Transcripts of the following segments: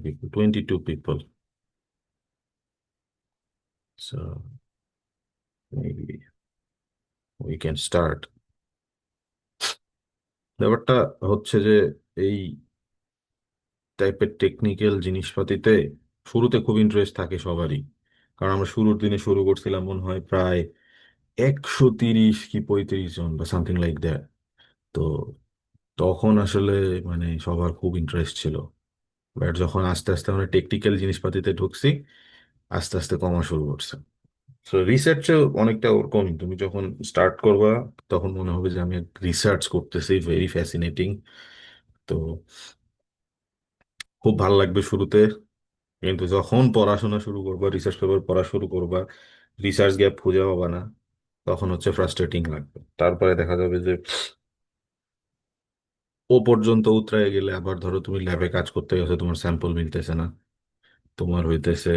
people, 22 people. So maybe we can start. ব্যাপারটা হচ্ছে যে এই টাইপের টেকনিক্যাল জিনিসপাতিতে শুরুতে খুব ইন্টারেস্ট থাকে সবারই। কারণ আমরা শুরুর দিনে শুরু করছিলাম মনে হয় প্রায় 130 কি 35 জন বা সামথিং লাইক দ্যাট। তো তখন আসলে মানে সবার খুব ইন্টারেস্ট ছিল। বাট যখন আস্তে আস্তে আমরা টেকনিক্যাল জিনিসপাতিতে ঢুকছি, আস্তে আস্তে কমা শুরু করছে। তো রিসার্চে অনেকটা ওরকম, তুমি যখন স্টার্ট করবা তখন মনে হবে যে আমি রিসার্চ করতেছি, ভেরি ফ্যাসিনেটিং। তো খুব ভালো লাগবে শুরুতে, কিন্তু যখন পড়াশোনা শুরু করবা, রিসার্চ পেপার পড়া শুরু করবা, রিসার্চ গ্যাপ খুঁজে পাবা না, তখন হচ্ছে ফ্রাস্ট্রেটিং লাগবে। তারপরে দেখা যাবে যে ও পর্যন্ত উতরায় গেলে আবার ধরো তুমি ল্যাবে কাজ করতে গেছো, তোমার স্যাম্পল মিলতেছে না, তোমার হইতেছে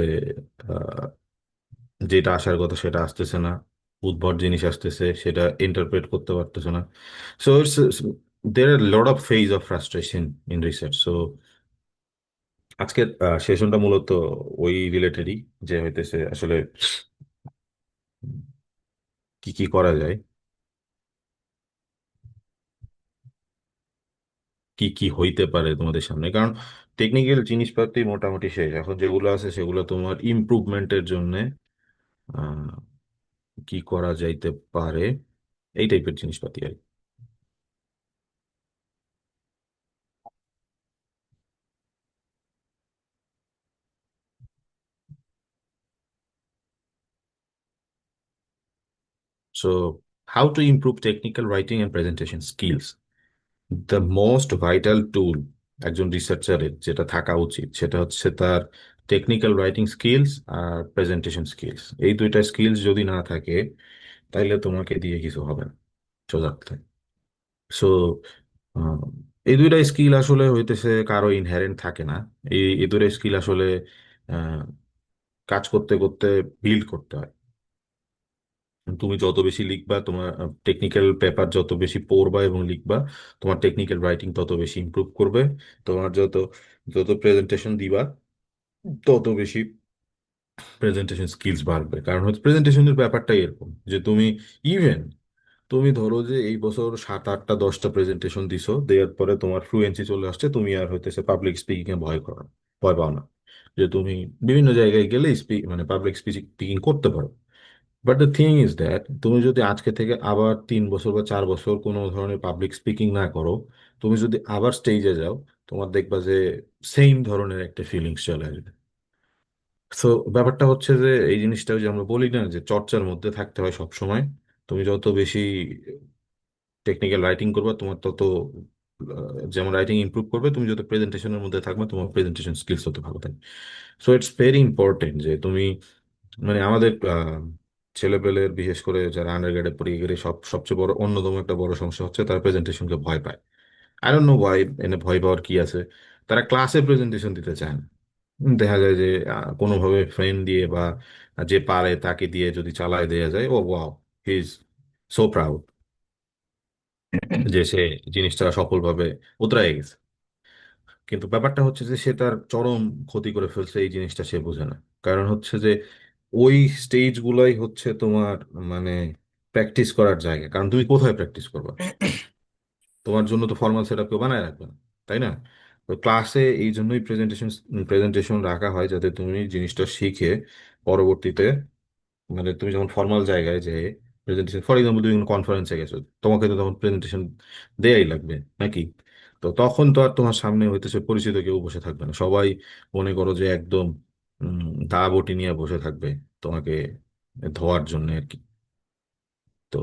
আহ, যেটা আসার কথা সেটা আসতেছে না, উদ্ভট জিনিস আসতেছে, সেটা ইন্টারপ্রেট করতে পারতেছে না। So it's there are lot of phase of frustration in research. So আজকের সেশনটা মূলত ওই রিলেটেডই, যে হইতেছে আসলে কি কি করা যায়, কি কি হইতে পারে তোমাদের সামনে। কারণ টেকনিক্যাল জিনিসপাতি মোটামুটি শেষ, এখন যেগুলো আছে সেগুলো তোমার ইমপ্রুভমেন্টের জন্য কি করা যাইতে পারে, এই টাইপের জিনিসপাতি আর কি। So how to improve technical writing and presentation skills. The most vital tool একজন রিসার্চারের যেটা থাকা উচিত সেটা হচ্ছে তার টেকনিক্যাল রাইটিং স্কিলস আর প্রেজেন্টেশন স্কিলস। এই দুইটা স্কিলস যদি না থাকে তাহলে তোমাকে দিয়ে কিছু হবে না, সোজা কথা। সো এই দুইটা স্কিল আসলে হইতেছে কারো ইনহেরেন্ট থাকে না। এই দুইটা স্কিল আসলে আহ, কাজ করতে করতে বিল্ড করতে হয়। তুমি যত বেশি লিখবা, তোমার টেকনিক্যাল পেপার যত বেশি পড়বা এবং লিখবা, তোমার টেকনিক্যাল রাইটিং তত বেশি ইমপ্রুভ করবে। তোমার যত যত প্রেজেন্টেশন দিবা, তত বেশি প্রেজেন্টেশন স্কিলস বাড়বে। কারণ হচ্ছে প্রেজেন্টেশনের ব্যাপারটাই এরকম যে তুমি ইভেন তুমি ধরো যে এই বছর 7, 8, 10টা প্রেজেন্টেশন দিছো, দেওয়ার পরে তোমার ফ্লুয়েন্সি চলে আসছে, তুমি আর হইতেছে পাবলিক স্পিকিং এ ভয় করো না, ভয় পাও না, যে তুমি বিভিন্ন জায়গায় গেলে মানে পাবলিক স্পিকিং করতে পারো। But the thing is that তুমি যদি আজকে থেকে আবার 3 বছর বা 4 বছর কোনো ধরনের পাবলিক স্পিকিং না করো, তুমি যদি আবার স্টেজে যাও, তোমার দেখবা যে সেম ধরনের একটা ফিলিংস চলে আসবে। তো ব্যাপারটা হচ্ছে যে এই জিনিসটা ওই যে আমরা বলি না যে চর্চার মধ্যে থাকতে হয় সব সময়। তুমি যত বেশি টেকনিক্যাল রাইটিং করবে তোমার তত যেমন রাইটিং ইমপ্রুভ করবে, তুমি যত প্রেজেন্টেশনের মধ্যে থাকবে তোমার প্রেজেন্টেশন স্কিলস তত ভালো থাকবে। সো ইটস ভেরি ইম্পর্টেন্ট যে তুমি মানে আমাদের ছেলেপেলের বিশেষ করে যারা আন্ডার গ্রেডে পড়ে গেলে সবচেয়ে বড় অন্যতম একটা বড় সমস্যা হচ্ছে তারা প্রেজেন্টেশনকে ভয় পায়। আই ডোন্ট নো ওয়াই, এনে ভয় পাওয়ার কি আছে। তারা ক্লাসে প্রেজেন্টেশন দিতে চায় না। দেখা যায় যে কোনোভাবে ফ্রেন্ড দিয়ে বা যে পারে তাকে দিয়ে যদি চালায় দেয়া যায়, oh wow, he is so proud যে সে জিনিসটা সফলভাবে উতরাই গেছে। কিন্তু ব্যাপারটা হচ্ছে যে সে তার চরম ক্ষতি করে ফেলছে, এই জিনিসটা সে বোঝে না। কারণ হচ্ছে যে ওই স্টেজ গুলাই হচ্ছে তোমার মানে প্র্যাকটিস করার জায়গা। কারণ তুমি কোথায় প্র্যাকটিস করবে? তোমার জন্য তো ফর্মাল সেট আপ কেউ বানায় রাখবে না, তাই না? তো ক্লাসে এই জন্যই প্রেজেন্টেশন রাখা হয়, যাতে তুমি জিনিসটা শিখে পরবর্তীতে মানে তুমি যখন ফর্মাল জায়গায় যে প্রেজেন্টেশন, ফর এক্সাম্পল তুমি কনফারেন্সে গেছো, তোমাকে তো তখন প্রেজেন্টেশন দেয়াই লাগবে নাকি? তো তখন তো আর তোমার সামনে হইতেছে পরিচিত কেউ বসে থাকবে না, সবাই মনে করো যে একদম দা বটি নিয়ে বসে থাকবে তোমাকে ধোয়ার জন্য আর কি। তো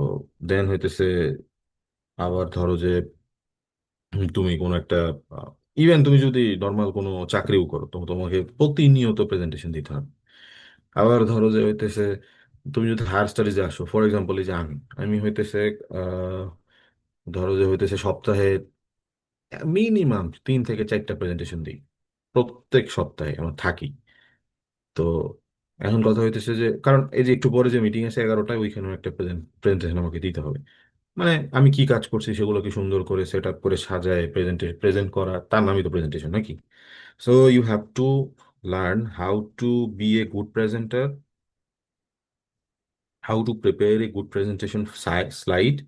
দেন হইতেছে আবার ধরো যে তুমি কোনো একটা ইভেন তুমি যদি নর্মাল কোনো চাকরিও করো, তো তোমাকে প্রতিনিয়ত প্রেজেন্টেশন দিতে হবে। আবার ধরো যে হইতেছে তুমি যদি হায়ার স্টাডিজে আসো, ফর এক্সাম্পল এই যে আমি আমি হইতেছে আহ, ধরো যে হইতেছে সপ্তাহে মিনিমাম 3 থেকে 4টা প্রেজেন্টেশন দিই, প্রত্যেক সপ্তাহে আমার থাকি। তো এখন কথা হইতেছে যে কারণ এই যে একটু পরে যে মিটিং আছে 11টায়, ওইখানেও একটা প্রেজেন্টেশন আমাকে দিতে হবে। মানে আমি কি কাজ করছি সেগুলোকে সুন্দর করে সেট আপ করে সাজায় প্রেজেন্ট করা, তার নামই তো প্রেজেন্টেশন নাকি? So you have to learn how to be a good presenter, how to prepare a good presentation slide.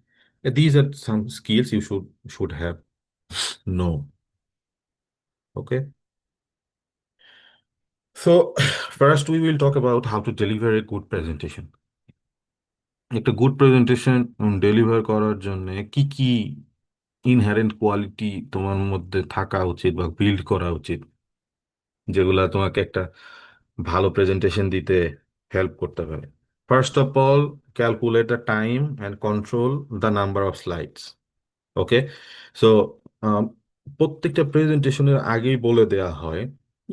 These are some skills you should have know. Okay. So first we will talk about how to deliver a good presentation. একটা good presentation deliver করার জন্য কি কি inherent quality তোমার মধ্যে থাকা উচিত বা বিল্ড করা উচিত, যেগুলা তোমাকে একটা ভালো প্রেজেন্টেশন দিতে হেল্প করতে পারে। First of all, calculate the time and control the number of slides. Okay. So প্রত্যেকটা প্রেজেন্টেশনের আগেই বলে দেয়া হয়,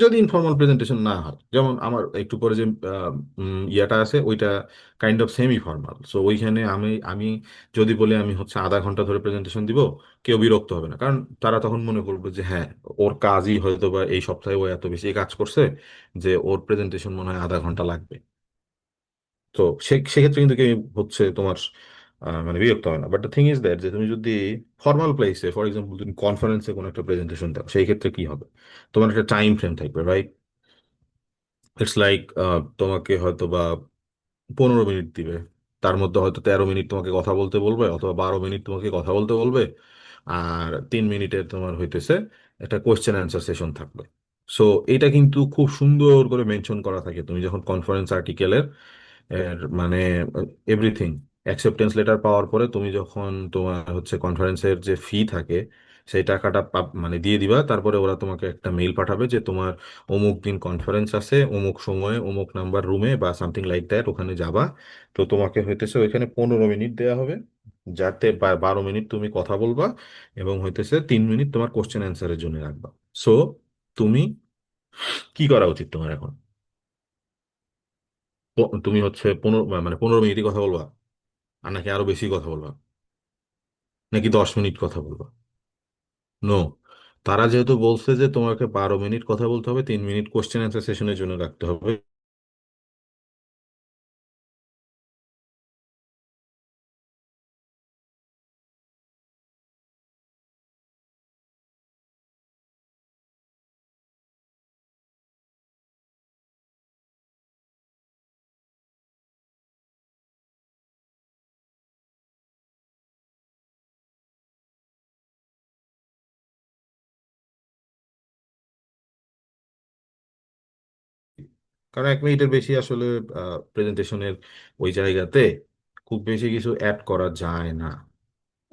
যদি ইনফর্মাল প্রেজেন্টেশন না হয়, যেমন আমার একটু পরে যে ইয়াটা আছে ওইটা kind of semi formal. So ওইখানে আমি আমি যদি বলি আমি হচ্ছে আধা ঘন্টা ধরে প্রেজেন্টেশন দিব, কেউ বিরক্ত হবে না, কারণ তারা তখন মনে করবে যে হ্যাঁ, ওর কাজই হয়তো বা এই সপ্তাহে ও এত বেশি কাজ করছে যে ওর প্রেজেন্টেশন মনে হয় আধা ঘন্টা লাগবে। তো সেক্ষেত্রে কিন্তু কেউ হচ্ছে তোমার মানে বিরক্ত হয় না। But the thing is that যে তুমি যদি ফর্মাল প্লেসে, ফর এক্সাম্পল তুমি কনফারেন্সে কোনো একটা প্রেজেন্টেশন দাও, সেই ক্ষেত্রে কি হবে, তোমার একটা টাইম ফ্রেম থাকবে, রাইট? ইটস লাইক তোমাকে হয়তো বা 15 মিনিট দিবে, তার মধ্যে হয়তো 13 মিনিট তোমাকে কথা বলতে বলবে অথবা 12 মিনিট তোমাকে কথা বলতে বলবে, আর 3 মিনিটের তোমার হইতেছে একটা কোয়েশ্চেন অ্যান্সার সেশন থাকবে। সো এটা কিন্তু খুব সুন্দর করে মেনশন করা থাকে তুমি যখন কনফারেন্স আর্টিকেলের এর মানে এভরিথিং অ্যাকসেপ্টেন্স লেটার পাওয়ার পরে তুমি যখন তোমার হচ্ছে কনফারেন্সের যে ফি থাকে সেই টাকাটা মানে দিয়ে দিবা, তারপরে ওরা তোমাকে একটা মেইল পাঠাবে যে তোমার অমুক দিন কনফারেন্স আছে, অমুক সময়ে অমুক নাম্বার রুমে বা সামথিং লাইক দ্যাট, ওখানে যাবা। তো তোমাকে হইতেছে ওইখানে 15 মিনিট দেওয়া হবে, যাতে 12 মিনিট তুমি কথা বলবা এবং হইতেছে 3 মিনিট তোমার কোশ্চেন অ্যান্সারের জন্য রাখবা। সো তুমি কি করা উচিত তোমার এখন? তুমি হচ্ছে 15 মিনিটই কথা বলবা, আর নাকি আরো বেশি কথা বলবা, নাকি 10 মিনিট কথা বলবা? নো। তারা যেহেতু বলছে যে তোমাকে 12 মিনিট কথা বলতে হবে, 3 মিনিট কোশ্চেন অ্যান্সার সেশনের জন্য রাখতে হবে, কারণ 1 মিনিটের বেশি আসলে প্রেজেন্টেশনের ওই জায়গাতে খুব বেশি কিছু অ্যাড করা যায় না।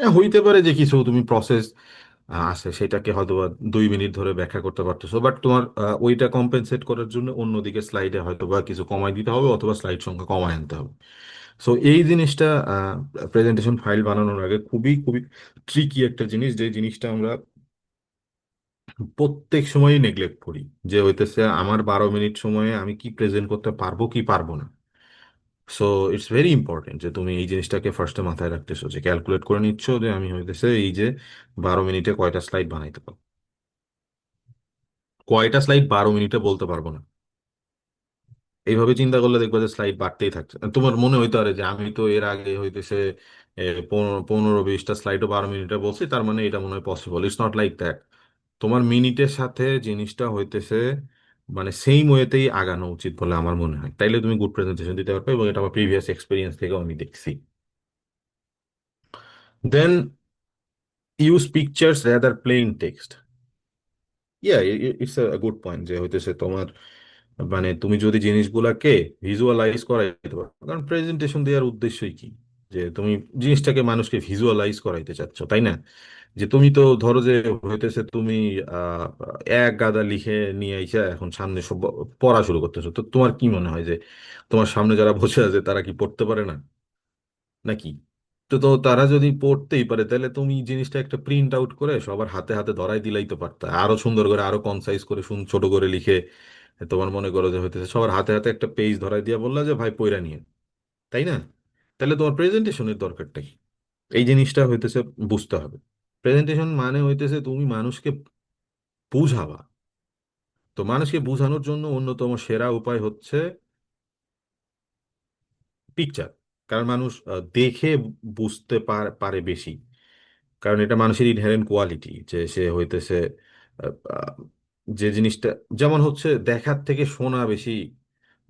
হইতে পারে যে কিছু তুমি প্রসেস আছে সেটাকে হয়তো বা 2 মিনিট ধরে ব্যাখ্যা করতে পারতেছো, বাট তোমার ওইটা কম্পেনসেট করার জন্য অন্যদিকে স্লাইডে হয়তো বা কিছু কমাই দিতে হবে অথবা স্লাইড সংখ্যা কমায় আনতে হবে। সো এই জিনিসটা প্রেজেন্টেশন ফাইল বানানোর আগে খুবই খুবই ট্রিকি একটা জিনিস, যে জিনিসটা আমরা প্রত্যেক সময়ই নেগলেক্ট করি, যে হইতেছে আমার 12 মিনিট সময়ে আমি কি প্রেজেন্ট করতে পারবো কি পারবো না। সো ইটস ভেরি ইম্পর্টেন্ট যে তুমি এই জিনিসটাকে ফার্স্টে মাথায় রাখতেছো, যে ক্যালকুলেট করে নিচ্ছ যে আমি হইতেছে এই যে 12 মিনিটে কয়টা স্লাইড বানাইতে পারবো। কয়টা স্লাইড 12 মিনিটে বলতে পারবো না, এইভাবে চিন্তা করলে দেখবা যে স্লাইড বাড়তেই থাকছে। তোমার মনে হইতে পারে যে আমি তো এর আগে হইতেছে 15-20টা স্লাইডও 12 মিনিটে বলছি, তার মানে এটা মনে হয় possible. It's not like that. তোমার মিনিটের সাথে জিনিসটা হইতেছে মানে সেম ওয়েতেই আগানো উচিত বলে আমার মনে হয়, তাইলে তুমি গুড প্রেজেন্টেশন দিতে পারবে, এবং এটা আমার প্রিভিয়াস এক্সপিরিয়েন্স থেকেও আমি দেখছি। Then use pictures rather plain text. Yeah, it's a good point যে হইতেছে তোমার মানে তুমি যদি জিনিসগুলাকে ভিজুয়ালাইজ করাইতে পারো, কারণ প্রেজেন্টেশন দেওয়ার উদ্দেশ্যই কি, যে তুমি জিনিসটাকে মানুষকে ভিজুয়ালাইজ করাইতে চাচ্ছ, তাই না? যে তুমি তো ধরো যে হইতেছে তুমি আহ এক গাদা লিখে নিয়ে আইসা এখন সামনে সব পড়া শুরু করতেছো, তো তোমার কি মনে হয় যে তোমার সামনে যারা বসে আছে তারা কি পড়তে পারে না নাকি? তো তারা যদি পড়তেই পারে, তাহলে তুমি জিনিসটা একটা প্রিন্ট আউট করে সবার হাতে হাতে ধরাই দিলেই তো পারতা, আরো সুন্দর করে আরো কনসাইজ করে ছোট করে লিখে। তোমার মনে করো যে হইতেছে সবার হাতে হাতে একটা পেজ ধরাই দিয়া বললা যে ভাই পইরা নিয়ে, তাই না? তাহলে তোমার প্রেজেন্টেশনের দরকারটা কি? এই জিনিসটা হইতেছে বুঝতে হবে। প্রেজেন্টেশন মানে হইতেছে তুমি মানুষকে বুঝাবা। তো মানুষকে বোঝানোর জন্য অন্যতম সেরা উপায় হচ্ছে পিকচার। কারণ মানুষ দেখে বুঝতে পারে বেশি, কারণ এটা মানুষের ইনহেরেন্ট কোয়ালিটি যে সে হইতেছে যে জিনিসটা, যেমন হচ্ছে দেখার থেকে শোনা বেশি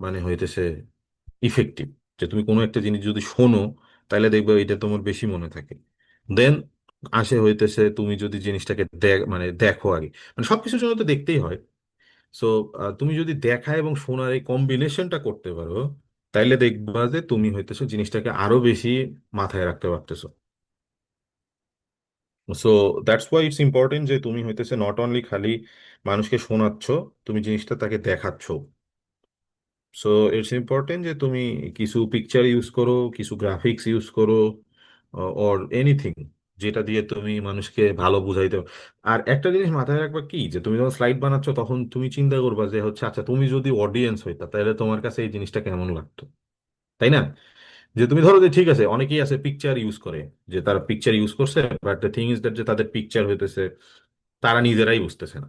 মানে হইতেছে ইফেক্টিভ। যে তুমি কোনো একটা জিনিস যদি শোনো, তাহলে দেখবে এটা তোমার বেশি মনে থাকে। দেন আসে হইতেছে তুমি যদি জিনিসটাকে মানে দেখো আগে, মানে সবকিছুর জন্য তো দেখতেই হয়। সো তুমি যদি দেখা এবং শোনার এই কম্বিনেশনটা করতে পারো, তাইলে দেখবা যে তুমি হইতেছে জিনিসটাকে আরো বেশি মাথায় রাখতে পারতেছো। So that's why it's important যে তুমি হইতেছে নট অনলি খালি মানুষকে শোনাচ্ছ, তুমি জিনিসটা তাকে দেখাচ্ছ। সো ইটস ইম্পর্টেন্ট যে তুমি কিছু পিকচার ইউজ করো, কিছু গ্রাফিক্স ইউজ করো, অর এনিথিং, যেটা দিয়ে তুমি মানুষকে ভালো বুঝাইতে পারো। আর একটা জিনিস মাথায় রাখবা কি, যে তুমি যখন স্লাইড বানাচ্ছ তখন তুমি চিন্তা করবা যে হচ্ছে আচ্ছা তুমি যদি অডিয়েন্স হইতা তাহলে তোমার কাছে এই জিনিসটা কেমন লাগতো, তাই না? যে তুমি ধরো যে ঠিক আছে, অনেকেই আছে পিকচার ইউজ করে, যে তারা পিকচার ইউজ করছে, but the thing is that যে তাদের পিকচার হইতেছে তারা নিজেরাই বুঝতেছে না।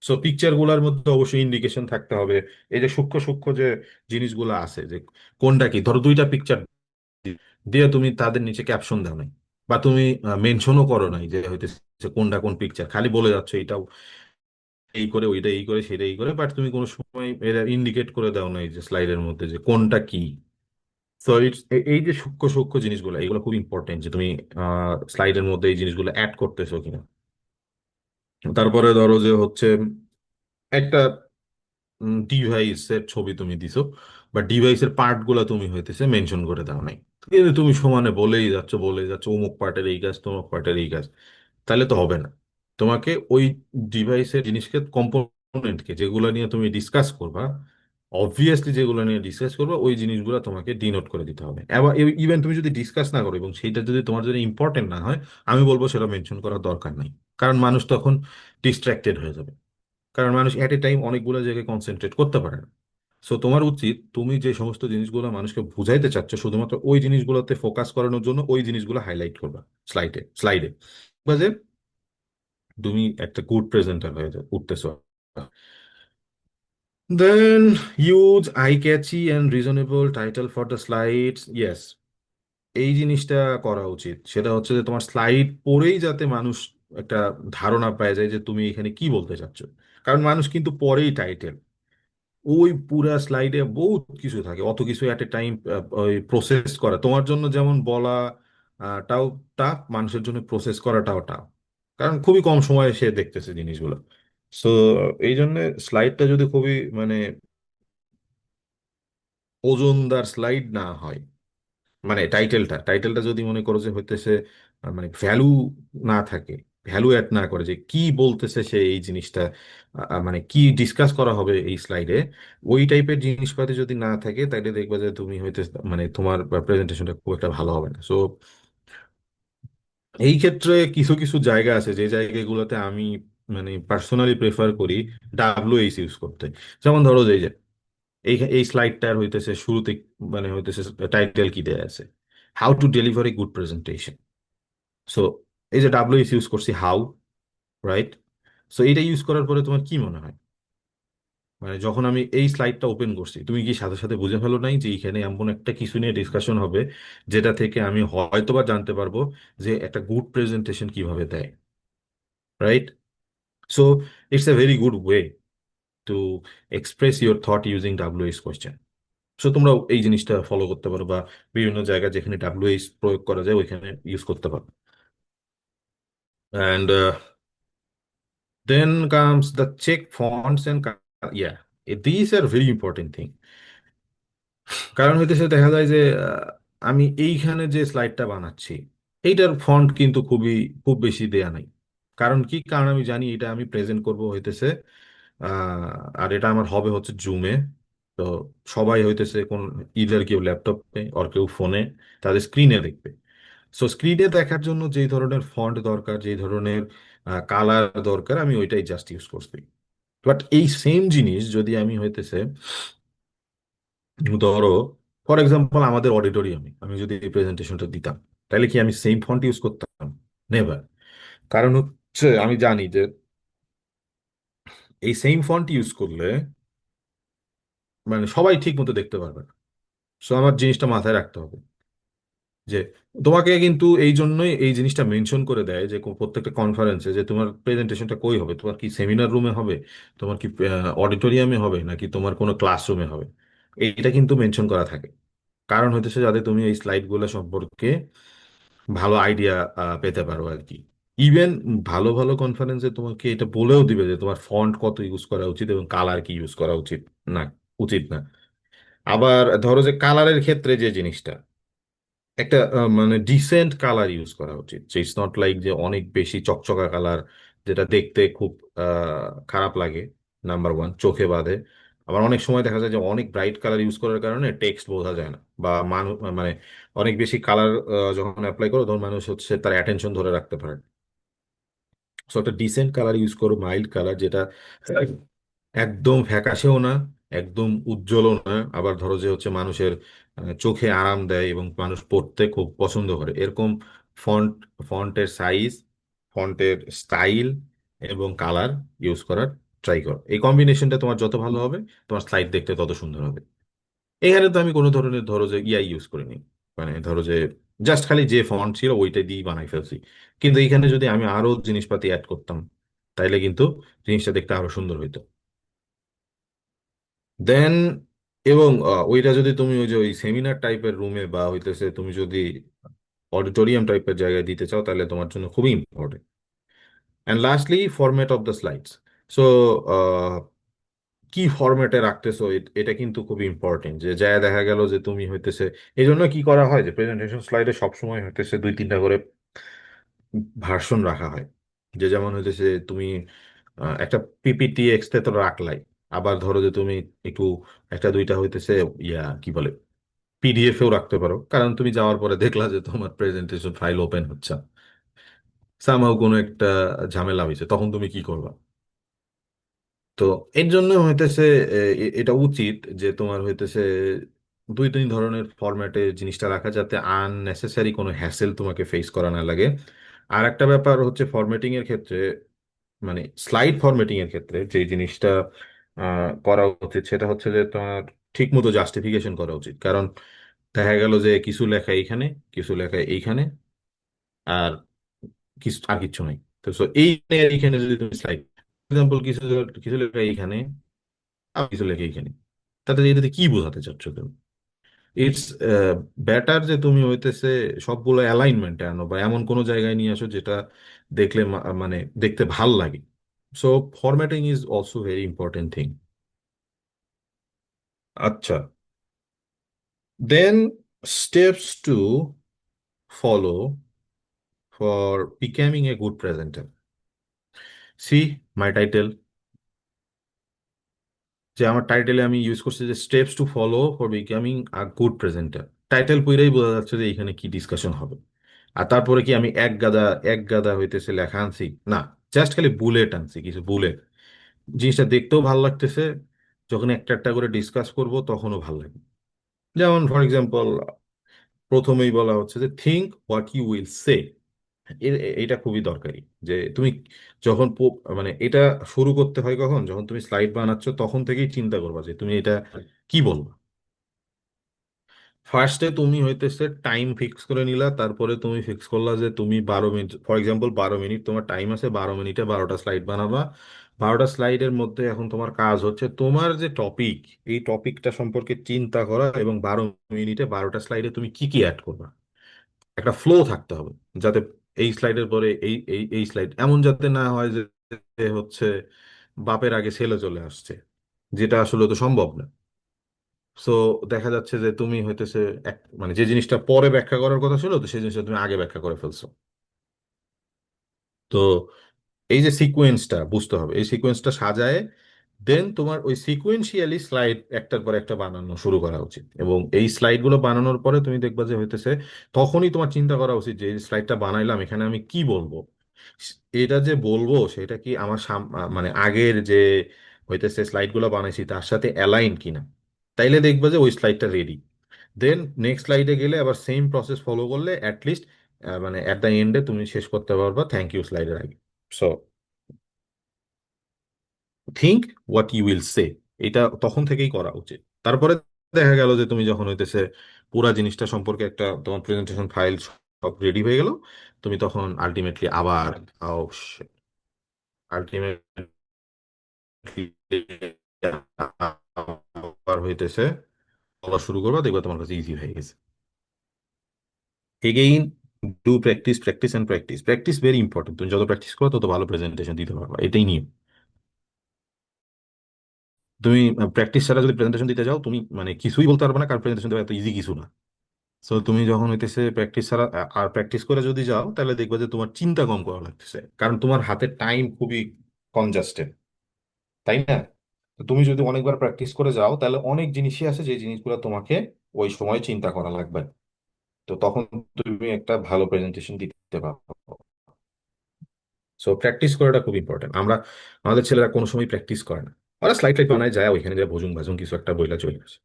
সো পিকচার গুলার মধ্যে অবশ্যই ইন্ডিকেশন থাকতে হবে। এই যে সূক্ষ্ম সূক্ষ্ম যে জিনিসগুলো আছে, যে কোনটা কি, ধরো দুইটা পিকচার দিয়ে তুমি তাদের নিচে ক্যাপশন দাও নাই, বা তুমি মেনশনও করো নাই যে হইতেছে কোনটা কোন পিকচার, খালি বলে যাচ্ছ এটাও এই করে ওইটা এই করে সেটা এই করে, বাট তুমি কোনো সময় এটা ইন্ডিকেট করে দাও নাই যে স্লাইডের মধ্যে যে কোনটা কি। তো এই যে সূক্ষ্ম সূক্ষ্ম জিনিসগুলো, এগুলো খুব ইম্পর্টেন্ট যে তুমি স্লাইডের মধ্যে এই জিনিসগুলো অ্যাড করতেছো কিনা। তারপরে ধরো যে হচ্ছে একটা ডিভাইসের ছবি তুমি দিছো, বা ডিভাইসের পার্ট গুলা তুমি হইতেছে মেনশন করে দাও নাই, কিন্তু তুমি সমানে বলেই যাচ্ছ অমুক পার্টের এই কাজ, তমুক পার্টের এই কাজ, তাহলে তো হবে না। তোমাকে ওই ডিভাইসের জিনিসকে, কম্পোনেন্টকে যেগুলো নিয়ে তুমি ডিসকাস করবা, অবভিয়াসলি যেগুলো নিয়ে ডিসকাস করবা ওই জিনিসগুলো তোমাকে ডিনোট করে দিতে হবে। এবার ইভেন তুমি যদি ডিসকাস না করো এবং সেইটা যদি তোমার জন্য ইম্পর্টেন্ট না হয়, আমি বলবো সেটা মেনশন করার দরকার নাই। কারণ মানুষ তখন ডিস্ট্রাক্টেড হয়ে যাবে, কারণ মানুষ এট এ টাইম অনেকগুলো জায়গায় কনসেন্ট্রেট করতে পারে না। সো তোমার উচিত তুমি যে সমস্ত জিনিসগুলো মানুষকে বুঝাইতে চাচ্ছ শুধুমাত্র ওই জিনিসগুলোতে ফোকাস করানোর জন্য ওই জিনিসগুলো হাইলাইট করবা স্লাইডে যে তুমি একটা গুড প্রেজেন্টার হয়ে উঠতেছো। Then use eye catchy and reasonable title for the slides, yes. এই জিনিসটা করা উচিত, সেটা হচ্ছে যে তোমার স্লাইড পড়েই যাতে মানুষ একটা ধারণা পায় যায় যে তুমি এখানে কি বলতে চাচ্ছ। কারণ মানুষ কিন্তু পড়েই টাইটেল, ওই পুরা স্লাইডে বহুত কিছু থাকে, অত কিছু এট এ টাইম ওই প্রসেস করা তোমার জন্য যেমন বলা টাও টাফ, মানুষের জন্য প্রসেস করাটাও টাফ, কারণ খুবই কম সময়ে সে দেখতেছে জিনিসগুলো। সো এই জন্য স্লাইডটা যদি খুবই মানে ওজনদার স্লাইড না হয়, মানে টাইটেলটা যদি মনে করো যে হইতেছে মানে ভ্যালু না থাকে, ভ্যালু অ্যাড না করে যে কি বলতেছে সে এই জিনিসটা, মানে কি ডিসকাস করা হবে এই স্লাইডে, ওই টাইপের জিনিসপাতি যদি না থাকে তাহলে দেখবা যে তুমি হইতে মানে তোমার প্রেজেন্টেশনটা খুব একটা ভালো হবে না। সো এই ক্ষেত্রে কিছু কিছু জায়গা আছে যে জায়গাগুলোতে আমি মানে পার্সোনালি প্রেফার করি ডাব্লিউএইচ ইউজ করতে। যেমন ধরো যে এই যে এই এই স্লাইডটার হইতেছে শুরুতে মানে হইতেছে টাইটেল কি দেয়া আছে, how to deliver a good presentation. So এই যে ডাব্লিউএইচ ইউজ করছি হাউ, রাইট? সো এটা ইউজ করার পরে তোমার কি মনে হয়, মানে যখন আমি এই স্লাইডটা ওপেন করছি তুমি কি সাথে সাথে বুঝে ফেলো নাই যে এখানে এমন একটা কিছু নিয়ে ডিসকাশন হবে যেটা থেকে আমি হয়তোবা জানতে পারবো যে একটা গুড প্রেজেন্টেশন কিভাবে দেয়, right? So it's a very good way to express your thought using WH question. So তোমরা এই জিনিসটা ফলো করতে পারো, বা বিভিন্ন জায়গায় যেখানে ডাব্লিউএইচ প্রয়োগ করা যায় ওইখানে ইউজ করতে পারো। And then comes the check fonts and yeah, these are very important thing। কারণ হইতেছে দেখা যায় যে আমি এইখানে যে স্লাইডটা বানাচ্ছি এইটার ফন্ট কিন্তু খুব বেশি দেয়া নাই। কারণ কি, কারণ আমি জানি এটা আমি প্রেজেন্ট করব হইতেছে আর এটা আমার হবে হচ্ছে জুমে। তো সবাই হইতেছে কোন ইদার কেউ ল্যাপটপে আর কেউ ফোনে, তাদের স্ক্রিনে দেখবে। সো স্ক্রিনে দেখার জন্য যেই ধরনের ফন্ট দরকার, যেই ধরনের কালার দরকার, আমি ওইটাই জাস্ট ইউজ করছি। বাট এই সেম জিনিস যদি আমি হইতেছে ধরো ফর এক্সাম্পল আমাদের অডিটোরিয়ামে আমি যদি এই প্রেজেন্টেশনটা দিতাম, তাহলে কি আমি সেম ফন্ট ইউজ করতাম? নেভার। কারণ হচ্ছে আমি জানি যে এই সেম ফন্ট ইউজ করলে মানে সবাই ঠিক মতো দেখতে পারবে না। সো আমার জিনিসটা মাথায় রাখতে হবে যে তোমাকে কিন্তু এই জন্যই এই জিনিসটা মেনশন করে দেয় যে প্রত্যেকটা কনফারেন্সে যে তোমার প্রেজেন্টেশনটা কই হবে, তোমার কি সেমিনার রুমে হবে, তোমার কি অডিটোরিয়ামে হবে, নাকি তোমার কোনো ক্লাসরুমে হবে। এইটা কিন্তু মেনশন করা থাকে, কারণ হইতেছে যাতে তুমি এই স্লাইডগুলো সম্পর্কে ভালো আইডিয়া পেতে পারো আর কি। ইভেন ভালো ভালো কনফারেন্সে তোমাকে এটা বলেও দিবে যে তোমার ফন্ট কত ইউজ করা উচিত এবং কালার কি ইউজ করা উচিত না, উচিত না। আবার ধরো যে কালারের ক্ষেত্রে যে জিনিসটা, একটা মানে ডিসেন্ট কালার ইউজ করা উচিত, যে ইটস নট লাইক যে অনেক বেশি চকচকা কালার যেটা দেখতে খুব খারাপ লাগে, নাম্বার ওয়ান চোখে বাঁধে। আবার অনেক সময় দেখা যায় যে অনেক ব্রাইট কালার ইউজ করার কারণে টেক্সট বোঝা যায় না, বা মানুষ মানে অনেক বেশি কালার যখন অ্যাপ্লাই করো তখন মানুষ হচ্ছে তার অ্যাটেনশন ধরে রাখতে পারে। সো একটা ডিসেন্ট কালার ইউজ করো, মাইল্ড কালার, যেটা একদম ফ্যাকাশেও না, একদম উজ্জ্বলও না, আবার ধরো যে হচ্ছে মানুষের চোখে আরাম দেয় এবং মানুষ পড়তে খুব পছন্দ করে এরকম ফন্ট, ফন্টের সাইজ, ফন্টের স্টাইল এবং কালার ইউজ করার ট্রাই করো। এই কম্বিনেশনটা তোমার যত ভালো হবে, তোমার স্লাইড দেখতে তত সুন্দর হবে। এখানে তো আমি কোনো ধরনের ধরো যে ইয়াই ইউজ করিনি, মানে ধরো যে জাস্ট খালি যে ফন্ট ছিল ওইটা দিয়েই বানাই ফেলছি। কিন্তু এখানে যদি আমি আরো জিনিসপাতি অ্যাড করতাম, তাইলে কিন্তু জিনিসটা দেখতে আরো সুন্দর হইতো। দেন এবং ওইটা যদি তুমি ওই যে ওই সেমিনার টাইপের রুমে বা হইতেছে তুমি যদি অডিটোরিয়াম টাইপের জায়গায় দিতে চাও, তাহলে তোমার জন্য খুবই important. And lastly, format of the slides. So কি ফরম্যাটে রাখতেছো এটা কিন্তু খুবই ইম্পর্টেন্ট, যে যায় দেখা গেল যে তুমি হইতেছে, এই জন্য কি করা হয় যে প্রেজেন্টেশন স্লাইডে সবসময় হইতেছে দুই তিনটা করে ভার্সন রাখা হয়। যে যেমন হইতেছে তুমি একটা পিপিটি এক্সতে তো রাখলাই, আবার ধরো যে তুমি একটু একটা দুইটা হইতেছে ইয়া কি বলে পিডিএফ এও রাখতে পারো, কারণ তুমি যাওয়ার পরে দেখলা যে তোমার প্রেজেন্টেশন ফাইল ওপেন হচ্ছে সামহাও কোনো একটা ঝামেলা হয়েছে, তখন তুমি কি করবা? তো এর জন্য হইতেছে এটা উচিত যে তোমার হইতেছে দুই তিন ধরনের ফরম্যাটে জিনিসটা রাখা, যাতে আননেসেসারি কোনো হ্যাসেল তোমাকে ফেস করা না লাগে। আর একটা ব্যাপার হচ্ছে ফরম্যাটিং এর ক্ষেত্রে, মানে স্লাইড ফরম্যাটিং এর ক্ষেত্রে যে জিনিসটা করা উচিত সেটা হচ্ছে যে তোমার ঠিক মতো জাস্টিফিকেশন করা উচিত। কারণ দেখা গেল যে কিছু লেখা এইখানে, কিছু লেখা এইখানে, আর কিছু আর কিচ্ছু নাই। তো so এইখানে যদি তুমি স্লাইড এক্সাম্পল, কিছু কিছু লেখা এইখানে আর কিছু লেখা এইখানে, তাতে এটাতে কি বোঝাতে চাচ্ছ তুমি? ইটস বেটার যে তুমি হইতেছে সবগুলো অ্যালাইনমেন্টে আনো, বা এমন কোনো জায়গায় নিয়ে আসো যেটা দেখলে মানে দেখতে ভাল লাগে। So formatting is also very important thing. আচ্ছা, then steps to follow for becoming a good presenter. See my title, যে আমার টাইটেলে আমি ইউজ করছি যে steps to follow for becoming a good presenter. Title পড়েই বোঝা যাচ্ছে যে এখানে কি ডিসকাশন হবে। আর তারপরে কি আমি এক গাদা হইতেছে লেখা আনছি না, জাস্ট খালি বুলেট আনছি, কিছু বুলেট। জিনিসটা দেখতেও ভালো লাগতেছে, যখন একটা একটা করে ডিসকাস করব তখনও ভালো লাগবে। যেমন ফর এক্সাম্পল, প্রথমেই বলা হচ্ছে যে think what you will say. এটা খুবই দরকারি, যে তুমি যখন মানে এটা শুরু করতে হয় কখন, যখন তুমি স্লাইড বানাচ্ছ তখন থেকেই চিন্তা করবা যে তুমি এটা কি বলবো। ফার্স্টে তুমি হইতেছে টাইম ফিক্স করে নিলা, তারপরে তুমি ফিক্স করলা যে তুমি 12 মিনিট, ফর এক্সাম্পল 12 মিনিট তোমার টাইম আছে, 12 মিনিটে 12টা স্লাইড বানাবা। 12টা স্লাইডের মধ্যে এখন তোমার কাজ হচ্ছে তোমার যে টপিক, এই টপিকটা সম্পর্কে চিন্তা করা, এবং 12 মিনিটে 12টা স্লাইডে তুমি কি কি অ্যাড করবা। একটা ফ্লো থাকতে হবে, যাতে এই স্লাইডের পরে এই স্লাইড এমন যাতে না হয় যে হচ্ছে বাপের আগে ছেলে চলে আসছে, যেটা আসলে তো সম্ভব না। সো দেখা যাচ্ছে যে তুমি হইতেছে মানে যে জিনিসটা পরে ব্যাখ্যা করার কথা ছিল, তো সেই জিনিসটা তুমি আগে ব্যাখ্যা করে ফেলছো। তো এই যে সিকোয়েন্সটা বুঝতে হবে, এই সিকোয়েন্সটা সাজায় দেন তোমার ওই সিকোয়েন্সিয়ালি স্লাইড একটার পর একটা বানানো শুরু করা উচিত। এবং এই স্লাইডগুলো বানানোর পরে তুমি দেখবা যে হইতেছে তখনই তোমার চিন্তা করা উচিত যে এই স্লাইডটা বানাইলাম, এখানে আমি কি বলবো। এটা যে বলবো সেটা কি আমার মানে আগের যে হইতেছে স্লাইডগুলো বানাইছি তার সাথে অ্যালাইন কিনা। তাইলে দেখবা যে ওই স্লাইডটা রেডি। দেন নেক্সট স্লাইডে গেলে আবার সেম প্রসেস ফলো করলে অ্যাটলিস্ট মানে অ্যাট দ্য এন্ডে তুমি শেষ করতে পারবা থ্যাংক ইউ স্লাইডের আগে। So think what you will say, এটা তখন থেকেই করা উচিত। তারপরে দেখা গেল যে তুমি যখন হইতেছে পুরা জিনিসটা সম্পর্কে একটা তোমার প্রেজেন্টেশন ফাইল সব রেডি হয়ে গেল, তুমি তখন আলটিমেটলি আবার আলটিমেটলি আবার হইতেছে বলা শুরু করবা, দেখবা তোমার কাছে ইজি হয়ে গেছে। Again, do practice, practice and practice. Practice very important. তুমি যত প্র্যাকটিস করো তত ভালো প্রেজেন্টেশন দিতে পারবা, এটাই নিয়ম। তুমি প্র্যাকটিস ছাড়া যদি প্রেজেন্টেশন দিতে যাও, তুমি মানে কিছুই বলতে পারবে না, কারণ প্রেজেন্টেশন দেওয়া এত ইজি কিছু না। সো তুমি যখন হইতেছে প্র্যাকটিস ছাড়া আর প্র্যাকটিস করে যদি যাও, তাহলে দেখবে যে তোমার চিন্তা কম করা লাগতেছে, কারণ তোমার হাতে টাইম খুবই কনজাস্টেড, তাই না? তো তুমি যদি অনেকবার প্র্যাকটিস করে যাও, তাহলে অনেক জিনিসই আছে যে জিনিসগুলো তোমাকে ওই সময় চিন্তা করা লাগবে। তো তখন তুমি একটা ভালো প্রেজেন্টেশন দিতে পারো। সো প্র্যাকটিস করাটা খুব ইম্পর্টেন্ট। আমাদের ছেলেরা কোনো সময় প্র্যাকটিস করে না। ওরা স্লাইড টাইপ বানায় যায়, ওইখানে যায় ভজুং ভাজুং কিছু একটা বইলা চলে আসে।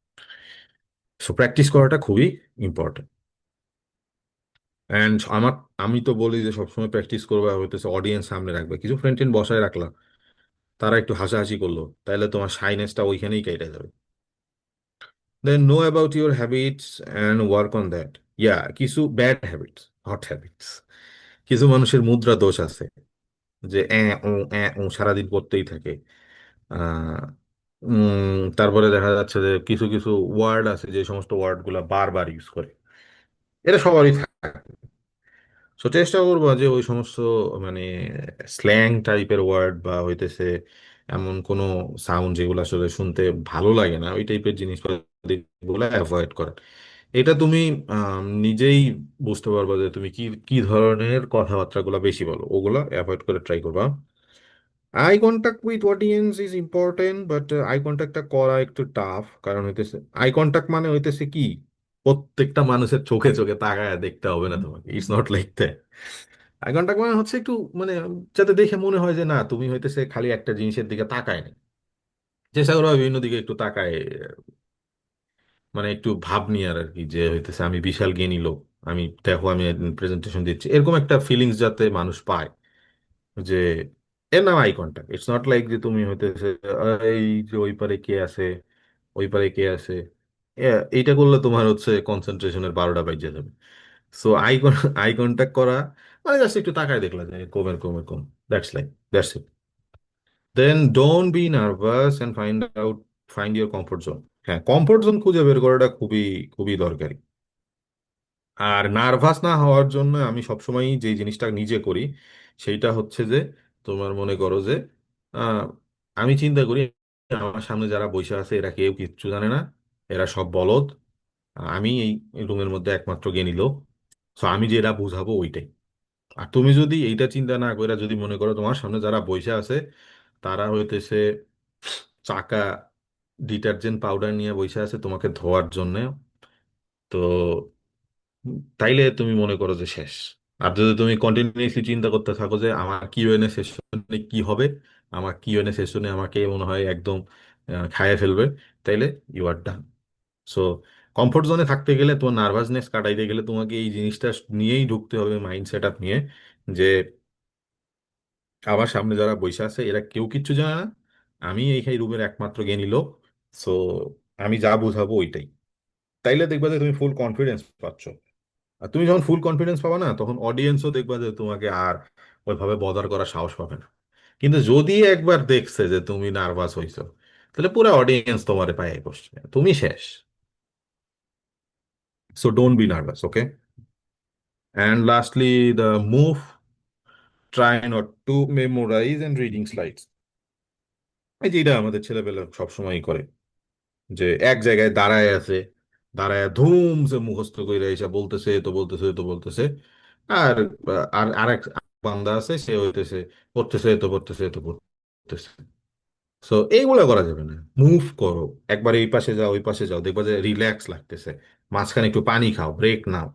সো প্র্যাকটিস করাটা খুবই ইম্পর্টেন্ট। অ্যান্ড আমি তো বলি যে সবসময় প্র্যাকটিস করবে, হইতেছে অডিয়েন্স সামনে রাখবে, কিছু ফ্রেন্ড টেন্ড বসায় রাখলা, তারা একটু হাসাহাসি করলো, তাহলে তোমার শাইনেসটা ওইখানেই কেটে যাবে। Then know about your habits and work on that. কিছু ব্যাড হ্যাবিটস, হট হ্যাবিটস, কিছু মানুষের মুদ্রা দোষ আছে, যে সারাদিন করতেই থাকে। তারপরে দেখা যাচ্ছে যে কিছু কিছু ওয়ার্ড আছে, যে সমস্ত ওয়ার্ড গুলা বারবার ইউজ করে, এটা সবারই থাকে। সো চেষ্টা করবো যে ওই সমস্ত মানে স্ল্যাং টাইপের ওয়ার্ড বা হইতেছে এমন কোনো সাউন্ড যেগুলো আসলে শুনতে ভালো লাগে না, ওই টাইপের জিনিসগুলো অ্যাভয়েড করা। এটা তুমি নিজেই বুঝতে পারবা যে তুমি কি কি ধরনের কথাবার্তাগুলো বেশি বলো, ওগুলা অ্যাভয়েড করে ট্রাই করবা। Eye contact with audience is important, but eye কন্ট্যাক্টটা করা একটু টাফ, কারণ হইতেছে আই কন্ট্যাক্ট মানে হইতেছে কি, প্রত্যেকটা মানুষের চোখে চোখে তাকায় দেখতে হবে না তোমাকে, it's not like that. Eye contact মানে হচ্ছে একটু মানে যাতে দেখে মনে হয় যে না, তুমি হইতেছে খালি একটা জিনিসের দিকে তাকায় না, চেষ্টা করো বিভিন্ন দিকে একটু তাকায়, মানে একটু ভাব নিয়ে আর কি, যে হইতেছে আমি বিশাল জ্ঞানী লোক, আমি দেখো আমি প্রেজেন্টেশন দিচ্ছি, এরকম একটা ফিলিংস যাতে মানুষ পায়, যে এর নাম eye contact. It's not like যে তুমি হইতেছে এই যে ওই পারে কে আছে, ওই পারে কে আছে, এইটা করলে তোমার হচ্ছে কনসেন্ট্রেশনের 12টা বাজে যাবে। সো আই কন্ট্যাক্ট করা মানে জাস্ট একটু তাকায় দেখলা যে কমের কমের কম, that's like, that's it. Then don't be nervous and find your comfort zone. হ্যাঁ, কমফোর্ট জোন খুঁজে বের করাটা খুবই খুবই দরকারি। আর নার্ভাস না হওয়ার জন্য আমি সবসময় যে জিনিসটা নিজে করি, সেইটা হচ্ছে যে তোমার মনে করো যে আহ, আমি চিন্তা করি আমার সামনে যারা বসে আছে এরা কেউ কিচ্ছু জানে না, এরা সব বলদ, আমি এই রুমের মধ্যে একমাত্র জ্ঞানী লোক, তো আমি যেটা বুঝাবো ওইটাই। আর তুমি যদি এইটা চিন্তা না করে যদি মনে করো তোমার সামনে যারা বসে আছে তারা হইতেছে চাকা ডিটারজেন্ট পাউডার নিয়ে বসে আছে তোমাকে ধোয়ার জন্য, তো তাইলে তুমি মনে করো যে শেষ। আর যদি তুমি কন্টিনিউসলি চিন্তা করতে থাকো যে আমার কিউএনএ সেশনে কি হবে, আমার কিউএনএ সেশনে আমাকে মনে হয় একদম খাইয়ে ফেলবে, তাইলে you are done. So comfort জোনে থাকতে গেলে, তোমার নার্ভাসনেস কাটাইতে গেলে তোমাকে এই জিনিসটা নিয়েই ঢুকতে হবে, মাইন্ড সেট আপ নিয়ে, যে আমার সামনে যারা বসে আছে এরা কেউ কিচ্ছু জানে না, আমি এই রুমের একমাত্র জ্ঞানী লোক। সো আমি যা বুঝাবো ওইটাই। তাইলে দেখবা যে তুমি ফুল কনফিডেন্স পাচ্ছ। আর তুমি যখন ফুল কনফিডেন্স পাবা না, তখন অডিয়েন্সও দেখবা যে তোমাকে আর ওইভাবে বদার করার সাহস পাবে না। কিন্তু যদি একবার দেখছে যে তুমি নার্ভাস হইছো, তাহলে পুরো অডিয়েন্স তোমারে পায়ে বসছে, তুমি শেষ। So don't be nervous, okay? And lastly, the move, try not to memorize and reading slides. এই যেটা আমাদের ছেলেপেলে সবসময় করে, যে এক জায়গায় দাঁড়ায় আছে, দাঁড়ায় ধুমসে মুখস্থ করে এসে বলতেছে, এ তো বলতেছে, এ তো বলতেছে। আর আর আরেক বান্দা আছে, সে হইতেছে পড়তেছে, এ তো পড়তেছে, এ তো পড়তেছে। সো এইগুলা করা যাবে না। মুভ করো, একবার এই পাশে যাও, ওই পাশে যাও, দেখবা যে রিল্যাক্স লাগতেছে, মাঝখানে একটু পানি খাও, ব্রেক নাও,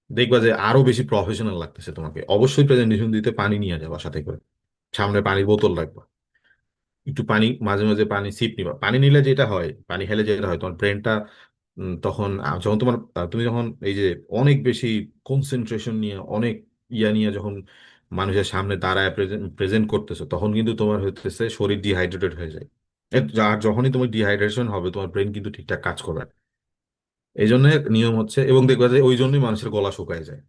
দেখবা যে আরো বেশি প্রফেশনাল লাগতেছে তোমাকে। অবশ্যই প্রেজেন্টেশন দিতে পানি নিয়ে যাবা সাথে করে, সামনে পানির বোতল রাখবা, একটু পানি, মাঝে মাঝে পানি সিপ নিবা। পানি নিলে যেটা হয়, পানি খেলে যেটা হয়, তোমার ব্রেনটা তখন যখন তোমার তুমি যখন এই যে অনেক বেশি কনসেন্ট্রেশন নিয়ে অনেক ইয়া নিয়ে যখন মানুষের সামনে দাঁড়ায় প্রেজেন্ট করতেছো, তখন কিন্তু তোমার হইতেছে শরীর ডিহাইড্রেটেড হয়ে যায়। আর যখনই তোমার ডিহাইড্রেশন হবে, তোমার ব্রেন কিন্তু ঠিকঠাক কাজ করবে না। এই জন্য নিয়ম হচ্ছে, এবং দেখবা যে ওই জন্যই মানুষের গলা শুকায় যায়।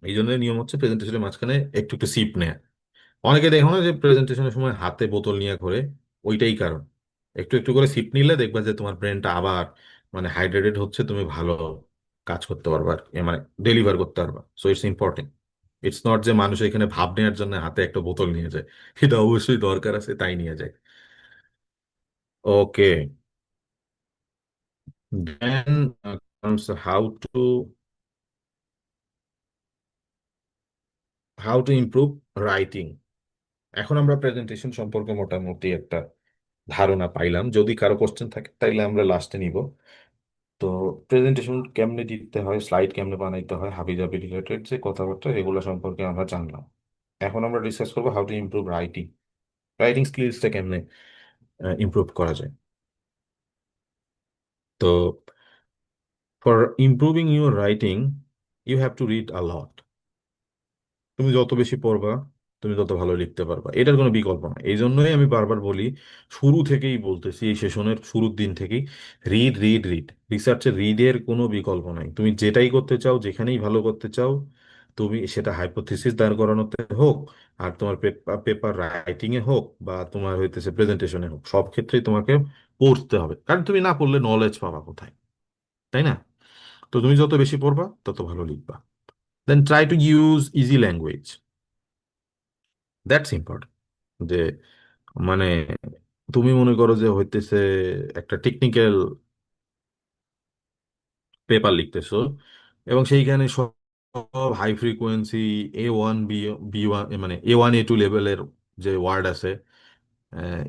এই জন্য নিয়ম হচ্ছে প্রেজেন্টেশনের মাঝখানে একটু একটু সিপ নেয়। অনেকে দেখো না যে প্রেজেন্টেশনের সময় হাতে বোতল নিয়ে ঘোরে, ওইটাই কারণ। একটু একটু করে সিপ নিলে দেখবা যে তোমার ব্রেনটা আবার মানে হাইড্রেটেড হচ্ছে, তুমি ভালো কাজ করতে পারবা আর কি, মানে ডেলিভার করতে পারবা। So it's important. It's not যে মানুষ এখানে ভাব নেওয়ার জন্য হাতে একটা বোতল নিয়ে যায়, এটা অবশ্যই দরকার আছে তাই নিয়ে যায়। ওকে, then comes how to improve writing. এখন আমরা প্রেজেন্টেশন সম্পর্কে মোটামুটি একটা ধারণা পাইলাম। যদি কারো কোশ্চেন থাকে তাইলে আমরা লাস্টে নিব। তো প্রেজেন্টেশন কেমনে দিতে হয়, স্লাইড কেমনে বানাইতে হয়, হাবিজাবি রিলেটেড যে কথাবার্তা, এগুলো সম্পর্কে আমরা জানলাম। এখন আমরা ডিসকাস করবো how to improve writing. Writing স্কিলসটা কেমনে ইমপ্রুভ করা যায়। তো for improving your writing, you have to read a lot. তুমি যত বেশি পড়বা, তুমি তত ভালো লিখতে পারবা, এটার কোনো বিকল্প না। এই জন্যই আমি বারবার বলি, শুরু থেকেই বলতেছি, এই সেশনের শুরুর দিন থেকেই, রিড রিড রিড। রিসার্চে রিডের কোনো বিকল্প নাই। তুমি যেটাই করতে চাও, যেখানেই ভালো করতে চাও, তুমি সেটা হাইপোথিসিস দাঁড় করানোতে হোক, আর তোমার পেপার রাইটিং এ হোক, বা তোমার হইতেছে প্রেজেন্টেশনে হোক, সব ক্ষেত্রেই তোমাকে পড়তে হবে। কারণ তুমি না পড়লে নলেজ পাবা কোথায়, তাই না? তো তুমি যত বেশি পড়বা তত ভালো লিখবা। Then try to use easy language. That's important. যে মানে তুমি মনে করো যে হইতেছে একটা টেকনিক্যাল পেপার লিখতেছো, এবং সেইখানে সব হাই ফ্রিকোয়েন্সি A1 B1, মানে A1 A2 লেভেলের যে ওয়ার্ড আছে,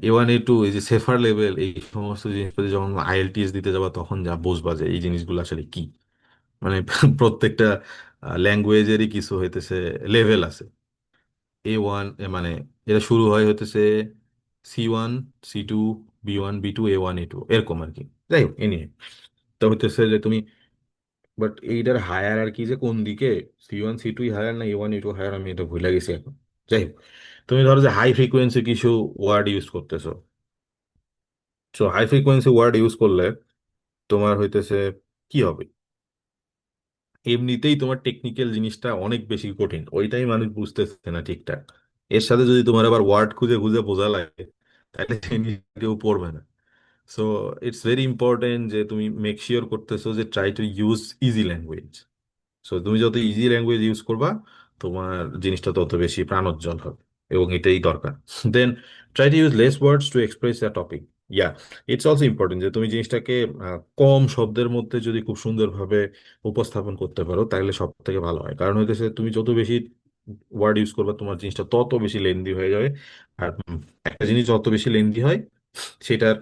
A1 A2, এই যে সেফার লেভেল, এই সমস্ত জিনিসপাতি যখন IELTS দিতে যাবা তখন যা বুঝবা যে এই জিনিসগুলো আসলে কি। মানে প্রত্যেকটা ল্যাঙ্গুয়েজেরই কিছু হইতেছে লেভেল আছে। A1 মানে এটা শুরু হয় হইতেছে C1, C2, B1 B2, A1 A2, এরকম আর কি। যাই হোক, এনিয়ে তো হইতেছে যে তুমি, বাট এইটার হায়ার আর কি যে কোন দিকে, C1 C2 হায়ার না A1 A2 হায়ার, আমি এটা ভুলে গেছি এখন। যাই হোক, তুমি ধরো যে হাই ফ্রিকোয়েন্সি কিছু ওয়ার্ড ইউজ করতেছো। So high frequency word use করলে তোমার হইতেছে কি হবে, এমনিতেই তোমার টেকনিক্যাল জিনিসটা অনেক বেশি কঠিন, ওইটাই মানুষ বুঝতেছে না ঠিকঠাক। এর সাথে যদি তোমার আবার ওয়ার্ড খুঁজে খুঁজে বোঝা লাগে, তাহলে জিনিস কেউ পড়বে না। সো ইটস ভেরি ইম্পর্টেন্ট যে তুমি মেক শিওর করতেছো যে try to use easy language. So তুমি যত ইজি ল্যাঙ্গুয়েজ ইউজ করবা, তোমার জিনিসটা তত বেশি প্রাণোজ্জ্বল হবে, এবং এটাই দরকার। Then try to use less words to express the topic. Yeah, it's also important যে তুমি জিনিসটাকে কম শব্দের মধ্যে যদি খুব সুন্দরভাবে উপস্থাপন করতে পারো, তাহলে সব থেকে ভালো হয়। কারণ হইতেছে তুমি যত বেশি ওয়ার্ড ইউজ করবে, তোমার জিনিসটা তত বেশি লেন্দি হয়ে যাবে। আর একটা জিনিস যত বেশি লেন্দি হয়, সেটার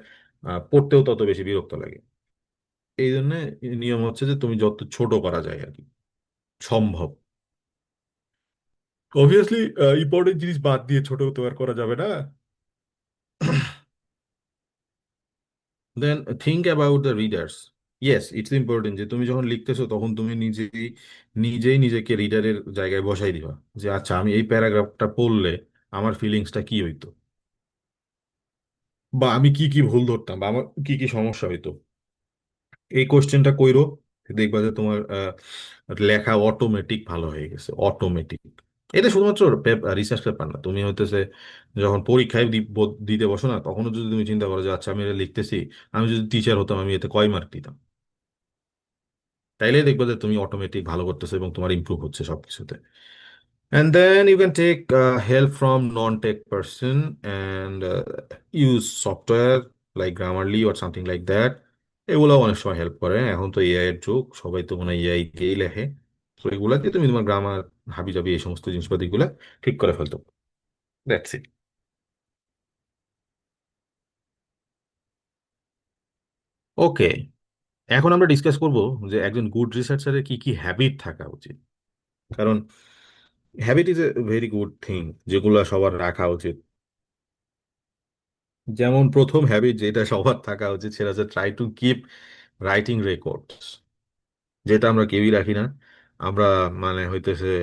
পড়তেও তত বেশি বিরক্ত লাগে। এই জন্য নিয়ম হচ্ছে যে তুমি যত ছোট করা যায় আর কি সম্ভব। অবভিয়াসলি ইম্পর্টেন্ট জিনিস বাদ দিয়ে ছোট তো আর করা যাবে না। Then think about the readers. Yes, it's important যে তুমি যখন লিখতেছো তখন তুমি নিজেই নিজেই নিজেকে রিডারের জায়গায় বসাই দিবা, যে আচ্ছা আমি এই প্যারাগ্রাফটা পড়লে আমার ফিলিংসটা কি হইতো, বা আমি কি কি ভুল ধরতাম, বা আমার কি কি সমস্যা হইতো। এই কোশ্চেনটা কইরো, দেখবা যে তোমার লেখা অটোমেটিক ভালো হয়ে গেছে, অটোমেটিক। এটা শুধুমাত্র রিসার্চ পেপার না, তুমি হইতেছে যখন পরীক্ষায় দিতে বসো না, তখনও যদি তুমি চিন্তা করো যে আচ্ছা আমি এটা লিখতেছি, আমি যদি টিচার হতাম আমি এতে কয় মার্ক দিতাম, তাইলেই দেখবে যে তুমি অটোমেটিক ভালো করতেছো এবং তোমার ইমপ্রুভ হচ্ছে সবকিছুতে। And then you can take help from non-tech person and use software like Grammarly or something like that. এগুলো অনেক সময় হেল্প করে। এখন তো এআই এর যুগ, সবাই তো মনে হয় এআই দিয়েই লেখে। তো এগুলা দিয়ে তুমি তোমার গ্রামার, হাবিজাবি, এই সমস্ত জিনিসপাতি গুলা ঠিক করে ফেলতো। That's it. ওকে, এখন আমরা ডিসকাস করব যে একজন গুড রিসার্চারের কি কি হ্যাবিট থাকা উচিত। কারণ habit is a very good thing, যেগুলো সবার রাখা উচিত। যেমন প্রথম হ্যাবিট যেটা সবার থাকা উচিত, সেটা হচ্ছে try to keep writing records, যেটা আমরা কেউই রাখি না। আমরা মানে হইতেছে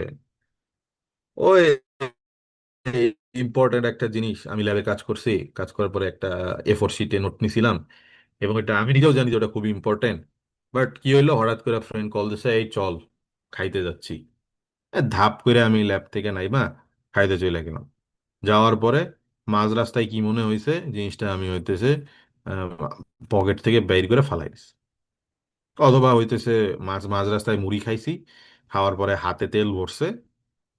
ওই ইম্পর্টেন্ট একটা জিনিস, আমি ল্যাবে কাজ করছি, কাজ করার পরে একটা A4 শিটে নোট নিছিলাম, এবং এটা আমি নিজেও জানি যে ওটা খুবই ইম্পর্টেন্ট, বাট কি হইলো, হঠাৎ করে ফ্রেন্ড কল দিছে, এই চল খাইতে যাচ্ছি। ধাপ করে আমি ল্যাব থেকে নাইবা খাইতে চলে গেলাম। যাওয়ার পরে মাঝ রাস্তায় কি মনে হয়েছে জিনিসটা আমি হইতেছে পকেট থেকে বের করে ফালাই দিছি। অথবা হইতেছে মাঝ মাঝ রাস্তায় মুড়ি খাইছি, খাওয়ার পরে হাতে তেল ভরছে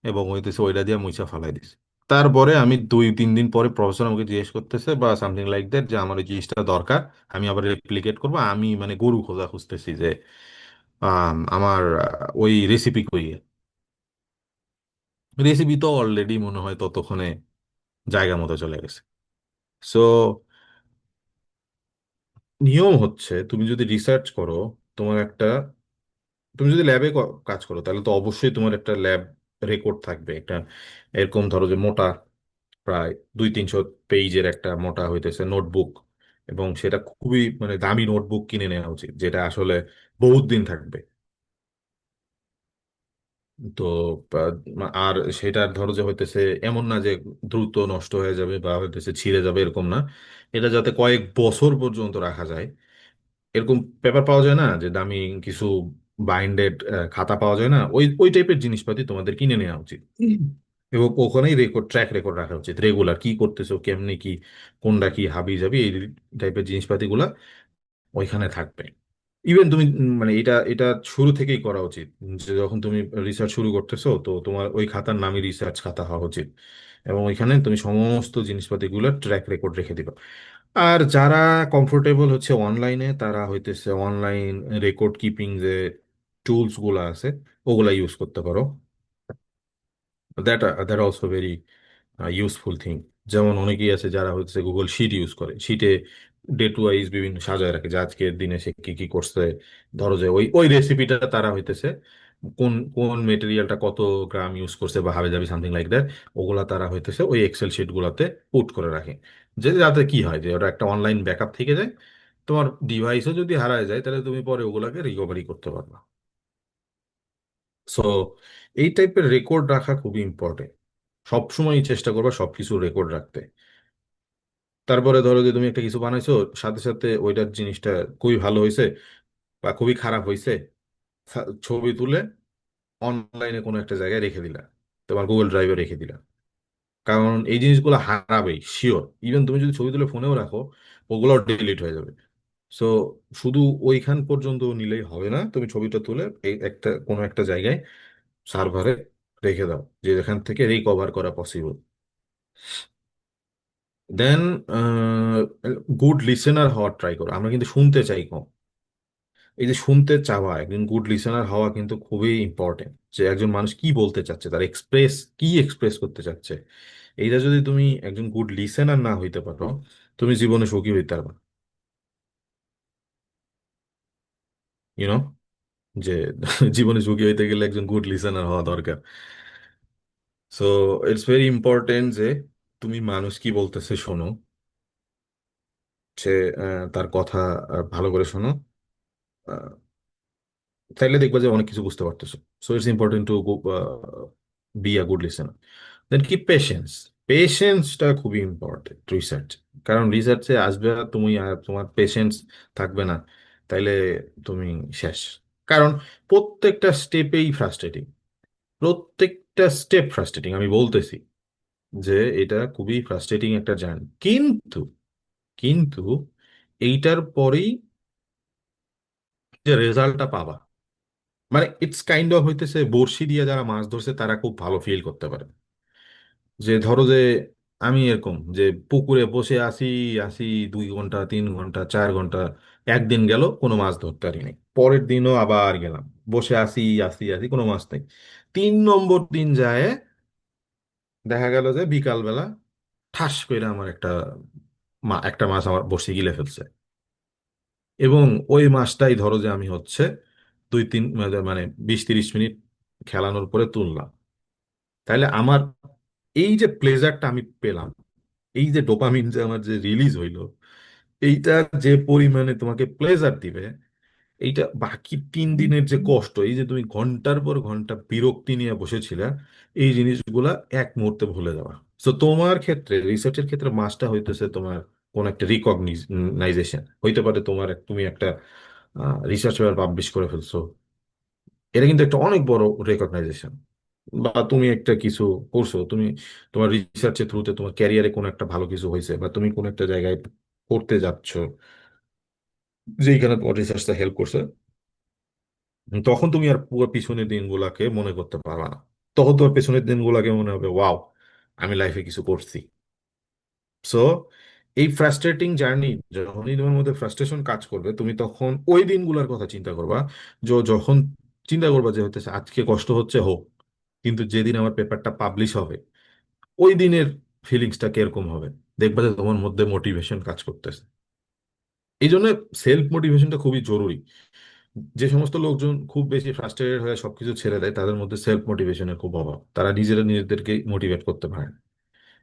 এবং হইতেছে ওইটা দিয়ে মুইসা ফালাই দিছি। তারপরে আমি 2-3 দিন পরে প্রফেসর আমাকে জিজ্ঞেস করতেছে বা সামথিং লাইক দ্যাট যে আমার এই জিনিসটা দরকার, আমি আবার রেপ্লিকেট করবো। আমি মানে গরু খোঁজা খুঁজতেছি যে আমার ওই রেসিপি কই। রেসিপি তো অলরেডি মনে হয় ততক্ষণে জায়গা মতো চলে গেছে। সো নিয়ম হচ্ছে, তুমি যদি রিসার্চ করো, তোমার একটা, তুমি যদি ল্যাবে কাজ করো তাহলে তো অবশ্যই তোমার একটা ল্যাব রেকর্ড থাকবে, একটা এরকম ধরো যে মোটা, প্রায় 200-300 পেজের একটা মোটা হইতেছে নোটবুক। এবং সেটা খুবই মানে দামি নোটবুক কিনে নেওয়া উচিত, যেটা আসলে বহুত দিন থাকবে। তো আর সেটা ধরো যে হইতেছে এমন না যে দ্রুত নষ্ট হয়ে যাবে বা হইতেছে ছিঁড়ে যাবে, এরকম না। এটা যাতে কয়েক বছর পর্যন্ত রাখা যায়, এরকম পেপার পাওয়া যায় না যে দামি কিছু বাইন্ডেড খাতা পাওয়া যায় না, ওই ওই টাইপের জিনিসপাতি তোমাদের কিনে নেওয়া উচিত। এবং ওখানেই রেকর্ড, ট্র্যাক রেকর্ড রাখা উচিত, রেগুলার কি করতেছো, কেমনি কি, কোনটা কি হাবি যাবি, এই টাইপের জিনিসপাতিগুলা ওইখানে থাকবে। ইভেন তুমি মানে এটা এটা শুরু থেকেই করা উচিত, যে যখন তুমি রিসার্চ শুরু করতেছো তো তোমার ওই খাতার নামই রিসার্চ খাতা হওয়া উচিত, এবং ওইখানে তুমি সমস্ত জিনিসপাতিগুলো ট্র্যাক রেকর্ড রেখে দিবা। আর যারা কমফোর্টেবল হচ্ছে অনলাইনে, তারা হইতেছে অনলাইন রেকর্ড কিপিং যে টুলস গুলা আছে ওগুলা ইউজ করতে পারো। That that also very useful thing. যেমন অনেকেই আছে যারা হচ্ছে গুগল শিট ইউজ করে, শিটে ডেট ওয়াইজ বিভিন্ন সাজায় রাখে যে আজকের দিনে সে কি কি করছে। ধরো যে ওই ওই রেসিপিটা তারা হইতেছে কোন কোন মেটেরিয়ালটা কত গ্রাম ইউজ করছে বা হাবে যাবে সামথিং লাইক দ্যাট, ওগুলা তারা হইতেছে ওই এক্সেল শিট গুলাতে পুট করে রাখে। যে যাতে কি হয় যে ওটা একটা অনলাইন ব্যাকআপ থেকে যায়, তোমার ডিভাইসও যদি হারায় যায় তাহলে তুমি পরে ওগুলাকে রিকভারি করতে পারবা। সো এই টাইপের রেকর্ড রাখা খুবই ইম্পর্টেন্ট। সবসময় চেষ্টা করবা সবকিছু রেকর্ড রাখতে। তারপরে ধরো যে তুমি একটা কিছু বানাইছো, সাথে সাথে ওইটার জিনিসটা খুবই ভালো হয়েছে বা খুবই খারাপ হয়েছে, ছবি তুলে অনলাইনে কোনো একটা জায়গায় রেখে দিলা, তোমার গুগল ড্রাইভে রেখে দিলা। কারণ এই জিনিসগুলো হারাবে শিওর। ইভেন তুমি যদি ছবি তুলে ফোনেও রাখো, ওগুলো ডিলিট হয়ে যাবে। সো শুধু ওইখান পর্যন্ত নিলেই হবে না, তুমি ছবিটা তুলে এই একটা কোনো একটা জায়গায় সার্ভারে রেখে দাও, যে এখান থেকে রিকভার করা পসিবল। দেন গুড লিসেনার হওয়ার ট্রাই করো। আমরা কিন্তু শুনতে চাই কম। এই যে শুনতে চাওয়া, একজন গুড লিসেনার হওয়া কিন্তু খুবই ইম্পর্টেন্ট, যে একজন মানুষ কি বলতে চাচ্ছে, তার কি এক্সপ্রেস করতে চাচ্ছে। এইটা যদি তুমি একজন গুড লিসেনার না হইতে পারো, তুমি জীবনে সুখী হইতে পারবে না। ইউনো, যে জীবনে সুখী হইতে গেলে একজন গুড লিসেনার হওয়া দরকার। সো ইটস ভেরি ইম্পর্টেন্ট যে তুমি মানুষ কি বলতেছে শোনো, সে তার কথা ভালো করে শোনো। তাইলে দেখবা যে অনেক কিছু বুঝতে পারতেছো। So it's important to be a good listener. Then কি পেশেন্স, পেশেন্সটা খুবই ইম্পর্টেন্ট রিসার্চ। কারণ রিসার্চে আসবে আর তুমি আর তোমার পেশেন্স থাকবে না, তাইলে তুমি শেষ। কারণ প্রত্যেকটা স্টেপেই ফ্রাস্ট্রেটিং, প্রত্যেকটা স্টেপ ফ্রাস্ট্রেটিং। আমি বলতেছি যে এটা খুবই ফ্রাস্ট্রেটিং একটা জার্নি, কিন্তু কিন্তু এইটার পরেই যে রেজাল্টটা পাবা, মানে ইটস কাইন্ড অফ হইতেছে বড়শি দিয়ে যারা মাছ ধরছে তারা খুব ভালো ফিল করতে পারে। যে ধরো যে আমি এরকম যে পুকুরে বসে আসি আসি 2 ঘন্টা 3 ঘন্টা 4 ঘন্টা, একদিন গেল কোনো মাছ ধরতে পারিনি, পরের দিনও আবার গেলাম, বসে আসি আসি আসি কোনো মাছ নেই। 3 নম্বর দিন যায়, দেখা গেল যে বিকালবেলা ঠাস করে আমার একটা মাছ আমার বসে গিলে ফেলছে। এবং ওই মাছটাই ধরো যে আমি হচ্ছে 2-3 মানে 20-30 মিনিট খেলানোর পরে তুললাম। তাহলে আমার এই যে প্লেজারটা আমি পেলাম, এই যে ডোপামিন যে আমার যে রিলিজ হইলো, এইটা যে পরিমাণে তোমাকে প্লেজার দিবে, এইটা বাকি 3 দিনের যে কষ্ট, এই যে তুমি ঘন্টার পর ঘন্টা বিরক্তি নিয়ে বসেছিলে, এই জিনিসগুলা এক মুহূর্তে ভুলে যাওয়া। তো তোমার ক্ষেত্রে রিসার্চের ক্ষেত্রে মাসটা হইতেছে তোমার কোন একটা রিকগনাইজেশন হইতে পারে, তোমার তুমি একটা রিসার্চ পেপার পাবলিশ করে ফেলছো, এটা কিন্তু একটা অনেক বড় রেকগনাইজেশন। বা তুমি একটা কিছু করছো, তুমি তোমার রিসার্চের থ্রুতে তোমার ক্যারিয়ারে কোনো একটা ভালো কিছু হয়েছে, বা তুমি কোনো একটা জায়গায় পড়তে যাচ্ছ যেখানে তোমার রিসার্চটা হেল্প করছে, তখন তুমি আর পুরো পিছনের দিনগুলাকে মনে করতে পারবা না। তখন তোমার পেছনের দিনগুলাকে মনে হবে ওয়াও, আমি লাইফে কিছু করছি। সো এই ফ্রাস্ট্রেটিং জার্নি, যখনই তোমার মধ্যে ফ্রাস্ট্রেশন কাজ করবে, তুমি তখন ওই দিনগুলোর কথা চিন্তা করবা। যখন চিন্তা করবা যে হচ্ছে আজকে কষ্ট হচ্ছে হোক, কিন্তু যেদিন আমার পেপারটা পাবলিশ হবে ওই দিনের ফিলিংসটা কিরকম হবে, দেখবা যে তোমার মধ্যে মোটিভেশন কাজ করতেছে। এই জন্য সেলফ মোটিভেশনটা খুবই জরুরি। যে সমস্ত লোকজন খুব বেশি ফ্রাস্ট্রেটেড হয়ে সবকিছু ছেড়ে দেয়, তাদের মধ্যে সেলফ মোটিভেশনের খুব অভাব, তারা নিজেরা নিজেদেরকে মোটিভেট করতে পারে না।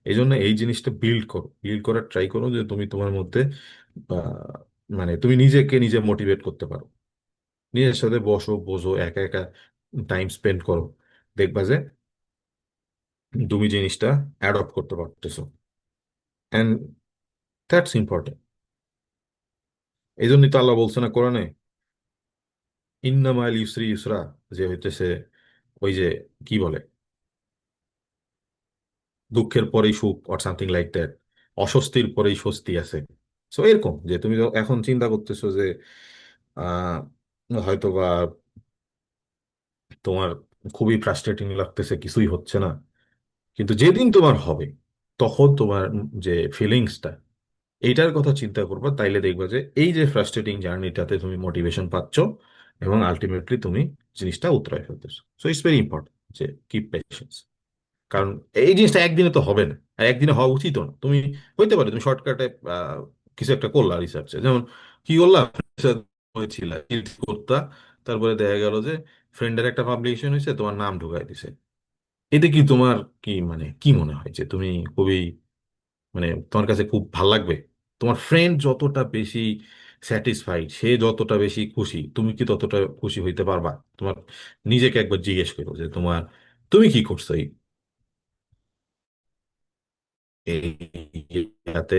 এই জন্য এই জিনিসটা বিল্ড করো, বিল্ড করার ট্রাই করো যে তুমি তোমার মধ্যে মানে তুমি নিজেকে নিজে মোটিভেট করতে পারো। নিজের সাথে বসো, বোঝো, একা একা টাইম স্পেন্ড করো, দেখবা যে তুমি জিনিসটা অ্যাডপ্ট করতে পারতেছো। And that's important. এই জন্যই তো আল্লাহ বলছে না কোরআনে, ইন্নামাল ইউসরি ইউসরা, যে হইতেছে ওই যে কি বলে, দুঃখের পরেই সুখ অর সামথিং লাইক দ্যাট, অস্বস্তির পরেই স্বস্তি আছে। সো এরকম যে তুমি তো এখন চিন্তা করতেছো যে আহ হয়তো বা তোমার খুবই ফ্রাস্ট্রেটিং লাগতেছে, কিছুই হচ্ছে না, কিন্তু যেদিন তোমার হবে তখন তোমার যে ফিলিংসটা, এইটার কথা চিন্তা করবা, তাইলে দেখবা যে এই যে ফ্রাস্ট্রেটিং জার্নিটাতে তুমি মোটিভেশন পাচ্ছ, এবং আলটিমেটলি তুমি জিনিসটা উতরাই ফেলতেছো। সো ইটস ভেরি ইম্পর্টেন্ট যে কিপ পেশেন্স। কারণ এই জিনিসটা একদিনে তো হবে না, আর একদিনে হওয়া উচিত না। তুমি হইতে পারে তুমি শর্টকাটে কিছু একটা করলা রিসার্চে, যেমন কি করলা, হয়েছিল করতা, তারপরে দেখা গেল যে ফ্রেন্ডের একটা পাবলিকেশন হয়েছে, তোমার নাম ঢুকাই দিছে। এতে কি তোমার কি মানে কি মনে হয় যে তুমি খুবই মানে তোমার কাছে খুব ভাল লাগবে? তোমার ফ্রেন্ড যতটা বেশি স্যাটিসফাইড, সে যতটা বেশি খুশি, তুমি কি ততটা খুশি হইতে পারবা? তোমার নিজেকে একবার জিজ্ঞেস করো যে তোমার তুমি কি করছো এই ইয়াতে,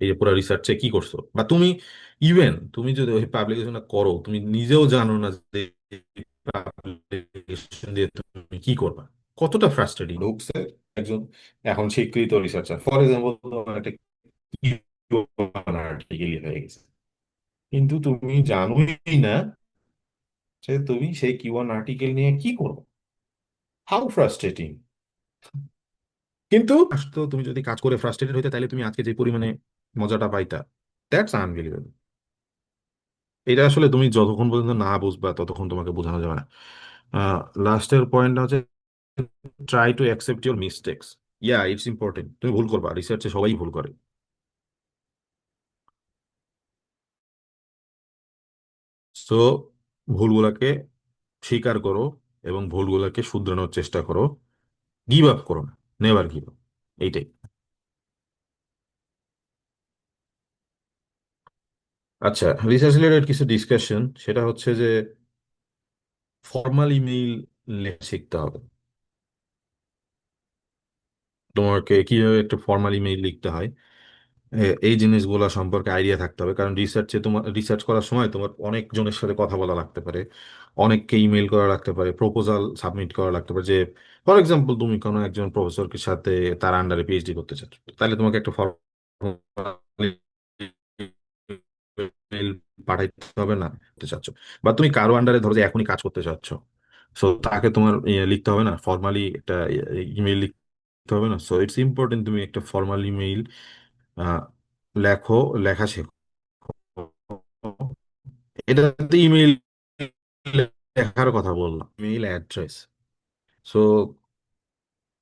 এই যে পুরো রিসার্চে কি করছো, বা তুমি ইভেন তুমি যদি ওই পাবলিকেশনটা করো, তুমি নিজেও জানো না যে পাবলিকেশন দিয়ে তুমি কি করবা। কতটা ফ্রাস্ট্রেটিং ঢুকছে একজন এখন স্বীকৃত রিসার্চার, ফর এক্সাম্পল তোমার একটা আর্টিকেল হয়ে গেছে, কিন্তু তুমি জানোই না যে তুমি সেই কিউ1 আর্টিকেল নিয়ে কি করবো। How frustrating! কিন্তু তো তুমি যদি কাজ করে ফ্রাস্ট্রেটেড হইতে, তাহলে তুমি আজকে যে পরিমাণে মজাটা পাইতা, দ্যাটস আনবিলিভেবল। এটা আসলে তুমি যতক্ষণ পর্যন্ত না বুঝবা ততক্ষণ তোমাকে বোঝানো যাবে না। লাস্টের পয়েন্টটা হচ্ছে try to accept your mistakes. Yeah, it's important, তুমি ভুল করবা, রিসার্চে সবাই ভুল করে। সো ভুলগুলাকে স্বীকার করো এবং ভুলগুলাকে শুধরানোর চেষ্টা করো। গিভ আপ করো না, নেভার গিভ আপ। এইটাই। আচ্ছা, রিসার্চ রিলেটেড কিছু ডিসকাশন, সেটা হচ্ছে যে ফর্মাল ইমেইল লেখা শিখতে হবে। তোমাকে কিভাবে একটা ফর্মাল ইমেইল লিখতে হয়, এই জিনিসগুলো সম্পর্কে আইডিয়া থাকতে হবে। কারণ রিসার্চে তোমার রিসার্চ করার সময় তোমার অনেক জনের সাথে কথা বলা লাগতে পারে, অনেককে ইমেল করা লাগতে পারে, প্রপোজাল সাবমিট করা লাগতে পারে। যে ফর এক্সাম্পল তুমি কোনো একজন প্রফেসরকে সাথে তার আন্ডারে পিএইচডি করতে চাচ্ছ, তাহলে তোমাকে একটা ফর্মাল ইমেল পাঠাইতে হবে না, করতে চাচ্ছ। বা তুমি কারো আন্ডারে ধরো যে এখনই কাজ করতে চাচ্ছ, সো তাকে তোমার লিখতে হবে না ফর্মালি একটা ইমেল, লিখতে হবে না। সো ইটস ইম্পর্টেন্ট তুমি একটা ফর্মাল ইমেইল আহ, লেখো, লেখা শেখো। এটাতে ইমেইল লেখার কথা বললাম, ইমেইল অ্যাড্রেস। সো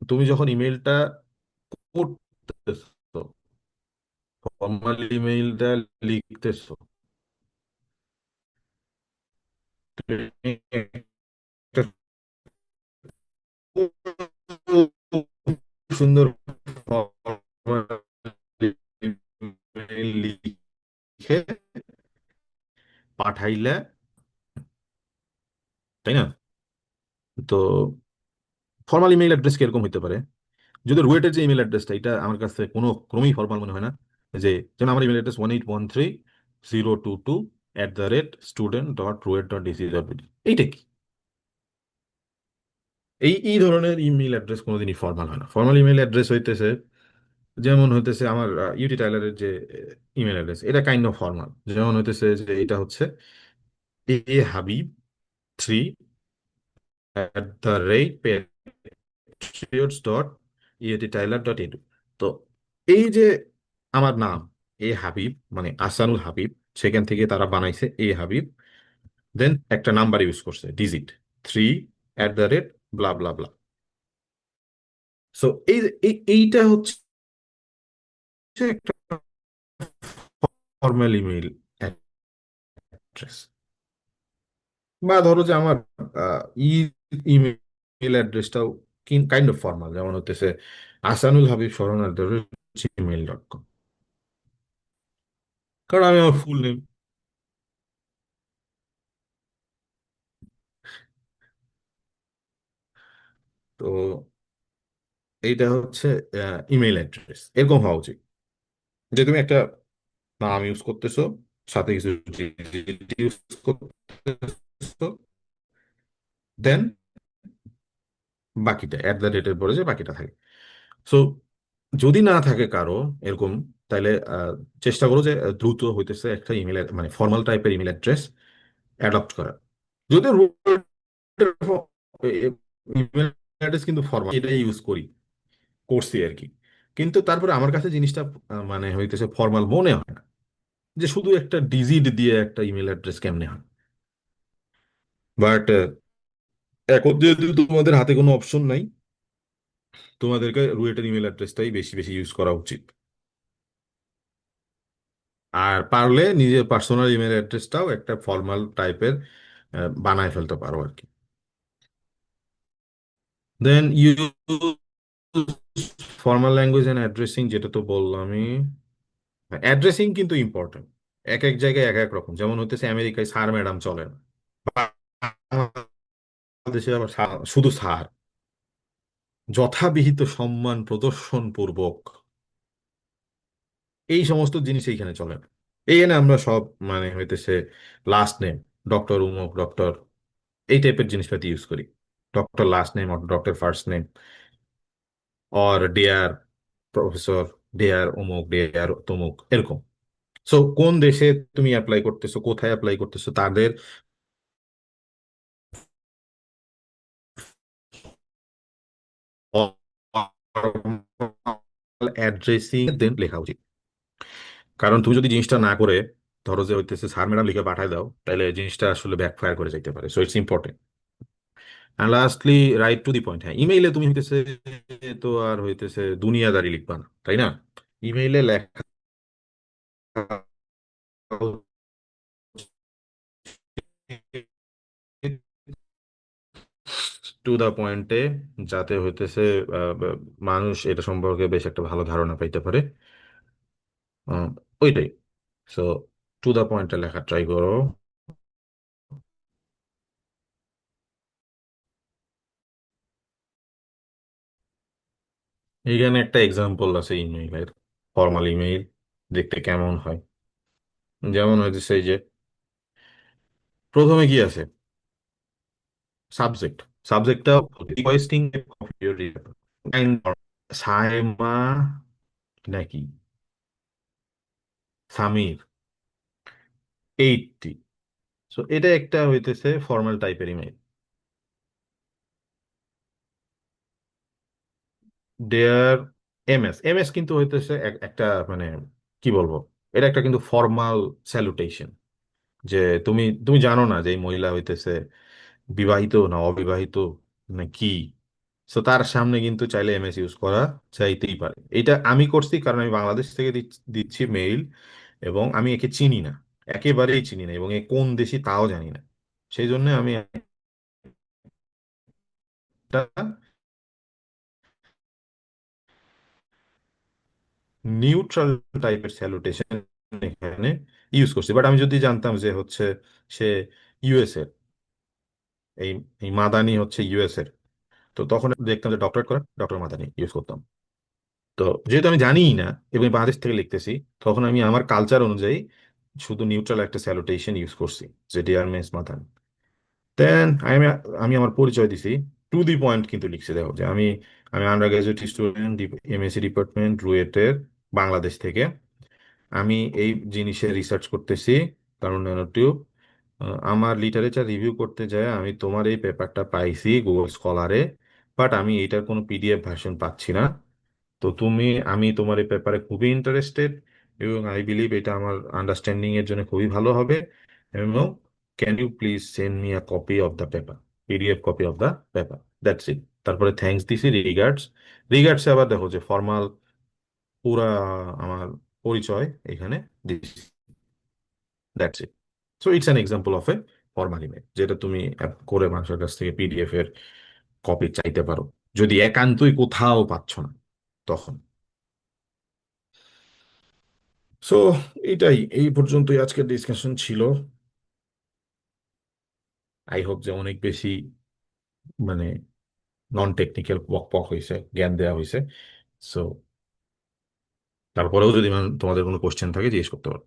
তুমি যখন ইমেইলটা করতেছো, ফর্মাল ইমেইলটা লিখতেছো, তুমি একটা খুব সুন্দর ফর্মাল ইমেইল লিখে পাঠাইলে, তাই না? তো ফর্মাল ইমেইল অ্যাড্রেস কিরকম হতে পারে? যদি রুয়েটের যে ইমেল অ্যাড্রেসটা, এটা আমার কাছে কোনো ক্রমেই ফরমাল মনে হয় না। যে যেন আমার ইমেল অ্যাড্রেস 18130222 @student.ruet.dc.bd। এইটা কি? এই ধরনের ইমেল অ্যাড্রেস কোনোদিনই ফর্মাল হয় না। ফর্মাল ইমেল অ্যাড্রেস হইতেছে, যেমন হইতেছে আমার ইউটি টাইলারের যে ইমেল অ্যাড্রেস, এটা কাইন্ড অফ ফর্মাল। যেমন হইতেছে যে এটা হচ্ছে habib3@patriots.eattyler.edu। তো এই যে আমার নাম এ হাবিব, মানে আসানুল হাবিব, সেখান থেকে তারা বানাইছে এ হাবিব, দেন একটা নাম্বার ইউজ করছে ডিজিট 3 ব্লা ব্লা ব্লা। সো এইটা হচ্ছে একটা ফর্মাল ইমেইল অ্যাড্রেস। বা ধরো যে আমার ই ইমেল অ্যাড্রেসটাও কাইন্ড অফ ফর্মাল, যেমন হতেছে আসানুল হাবিব স্মরণ@gmail.com, কারণ আমি আমার ফুল নেম। তো এইটা হচ্ছে ইমেল অ্যাড্রেস, এরকম হওয়া উচিত যে তুমি একটা নাম ইউজ করতেছো, সাথে কিছু ইউজ করতেছো, দেন বাকিটা @এর পরে যে বাকিটা থাকে। সো যদি না থাকে কারো এরকম, তাহলে চেষ্টা করো যে দ্রুত হইতেছে একটা ইমেল, মানে ফর্মাল টাইপের ইমেল অ্যাড্রেস অ্যাডপ্ট করা। যদি ইমেল অ্যাড্রেস কিন্তু ফর্মাল, এটাই ইউজ করছি আর কি। কিন্তু তারপরে আমার কাছে জিনিসটা মানে হইতেছে ফর্মাল মনে হয় না, যে শুধু একটা ডিজিট দিয়ে একটা ইমেল অ্যাড্রেস কেমনে হয়। বাট এখন যেহেতু তোমাদের হাতে কোনো অপশন নাই, তোমাদেরকে রুয়েটের ইমেল অ্যাড্রেসটাই বেশি বেশি ইউজ করা উচিত। আর পারলে নিজের পার্সোনাল ইমেল অ্যাড্রেসটাও একটা ফর্মাল টাইপের বানায় ফেলতে পারো আর কি। Then use formal language and addressing, যেটা তো বললামই। অ্যাড্রেসিং কিন্তু ইম্পর্টেন্ট, এক এক জায়গায় এক এক রকম। যেমন হতেছে আমেরিকায় স্যার ম্যাডাম চলে না, বাংলাদেশে আবার শুধু স্যার। যথাবিহিত সম্মান প্রদর্শন পূর্বক, এই সমস্ত জিনিস এইখানে চলে না। এইখানে আমরা সব মানে হইতেছে লাস্ট নেম, ডক্টর উমুক ডক্টর, এই টাইপের জিনিসপাতি ইউজ করি। Doctor last name or doctor first name, or dear professor, dear অমুক, ডিয়ার তমুক, এরকম। সো কোন দেশে তুমি অ্যাপ্লাই করতেছো, কোথায় অ্যাপ্লাই করতেছো, তাদের অ্যাড্রেসিং দেন লেখা উচিত। কারণ তুমি যদি জিনিসটা না করে ধরো যে হইতেছে স্যার ম্যাডাম লিখে পাঠায় দাও, তাহলে জিনিসটা আসলে ব্যাকফায়ার করে যাইতে পারে। So it's important. And lastly, right to the point. হ্যাঁ, ইমেইলে তুমি হইতেছে তো আর হইতেছে দুনিয়াদারি লিখবা না, তাই না? ইমেইলে লেখা টু দা পয়েন্টে, যাতে হইতেছে মানুষ এটা সম্পর্কে বেশ একটা ভালো ধারণা পাইতে পারে। আহ, ওইটাই। সো টু দা পয়েন্টে লেখা ট্রাই করো। এইখানে একটা এক্সাম্পল আছে ইমেইলের, ফর্মাল ইমেইল দেখতে কেমন হয়। যেমন হইতেছে এই যে প্রথমে কি আছে, সাবজেক্ট। সাবজেক্টটা রিকোয়েস্টিং সাইমা নাকি সামির 80। সো এটা একটা হইতেছে ফর্মাল টাইপের ইমেইল। দেয়ার এমএস কিন্তু হইতেছে একটা মানে কি বলবো, এটা একটা কিন্তু ফর্মাল স্যালুটেশন। যে তুমি জানো না যে এই মহিলা হইতেছে বিবাহিত না অবিবাহিত না কি। সো তার সামনে কিন্তু চাইলে এমএস ইউজ করা চাইতেই পারে। এটা আমি করছি কারণ আমি বাংলাদেশ থেকে দিচ্ছি মেইল, এবং আমি একে চিনি না, একেবারেই চিনি না, এবং এ কোন দেশি তাও জানি না। সেই জন্য আমি একটা নিউট্রাল টাইপের স্যালুটেশন এখানে ইউজ করছি। বাট আমি যদি জানতাম যে হচ্ছে সে ইউএস এর, এই এই মাদানি হচ্ছে ইউএস এর, তো তখন দেখতাম যে ডক্টরেট করা ডক্টর মাদানি ইউজ করতাম। তো যেহেতু আমি জানিই না এবং বাংলাদেশ থেকে লিখতেছি, তখন আমি আমার কালচার অনুযায়ী শুধু নিউট্রাল একটা স্যালুটেশন ইউজ করছি, যে ডিয়ার মিস মাথান। দেন আমি আমি আমার পরিচয় দিছি, টু দি পয়েন্ট কিন্তু লিখছি, দেখো যে আমি আমি undergraduate student, MSc department, রুয়েটের, বাংলাদেশ থেকে। আমি এই জিনিসে রিসার্চ করতেছি, কারণ ন্যানোটিউব। আমার লিটারেচার রিভিউ করতে যায় আমি তোমার এই পেপারটা পাইছি গুগল স্কলারে, বাট আমি এটার কোনো পিডিএফ ভার্সন পাচ্ছি না। তো আমি তোমার এই পেপারে খুবই ইন্টারেস্টেড, এবং আই বিলিভ এটা আমার আন্ডারস্ট্যান্ডিং এর জন্য খুবই ভালো হবে। এবং can you please send me a copy of the paper, PDF copy of the paper, that's it. তারপরে থ্যাঙ্কস দিছি, রিগার্ডস। রিগার্ডসে আবার দেখো যে ফর্মাল পুরা আমার পরিচয় এখানে দিছি, that's it. So it's an example of a formal email, যেটা তুমি করে মানুষের কাছ থেকে পিডিএফ এর কপি চাইতে পারো, যদি একান্তই কোথাও পাচ্ছ না তখন। সো এটাই, এই পর্যন্তই আজকের ডিসকাশন ছিল। আই হোপ যে অনেক বেশি মানে নন টেকনিক্যাল পক পক হয়েছে, জ্ঞান দেওয়া হয়েছে। সো তারপরেও যদি তোমাদের কোনো কোশ্চেন থাকে জিজ্ঞেস করতে পারো।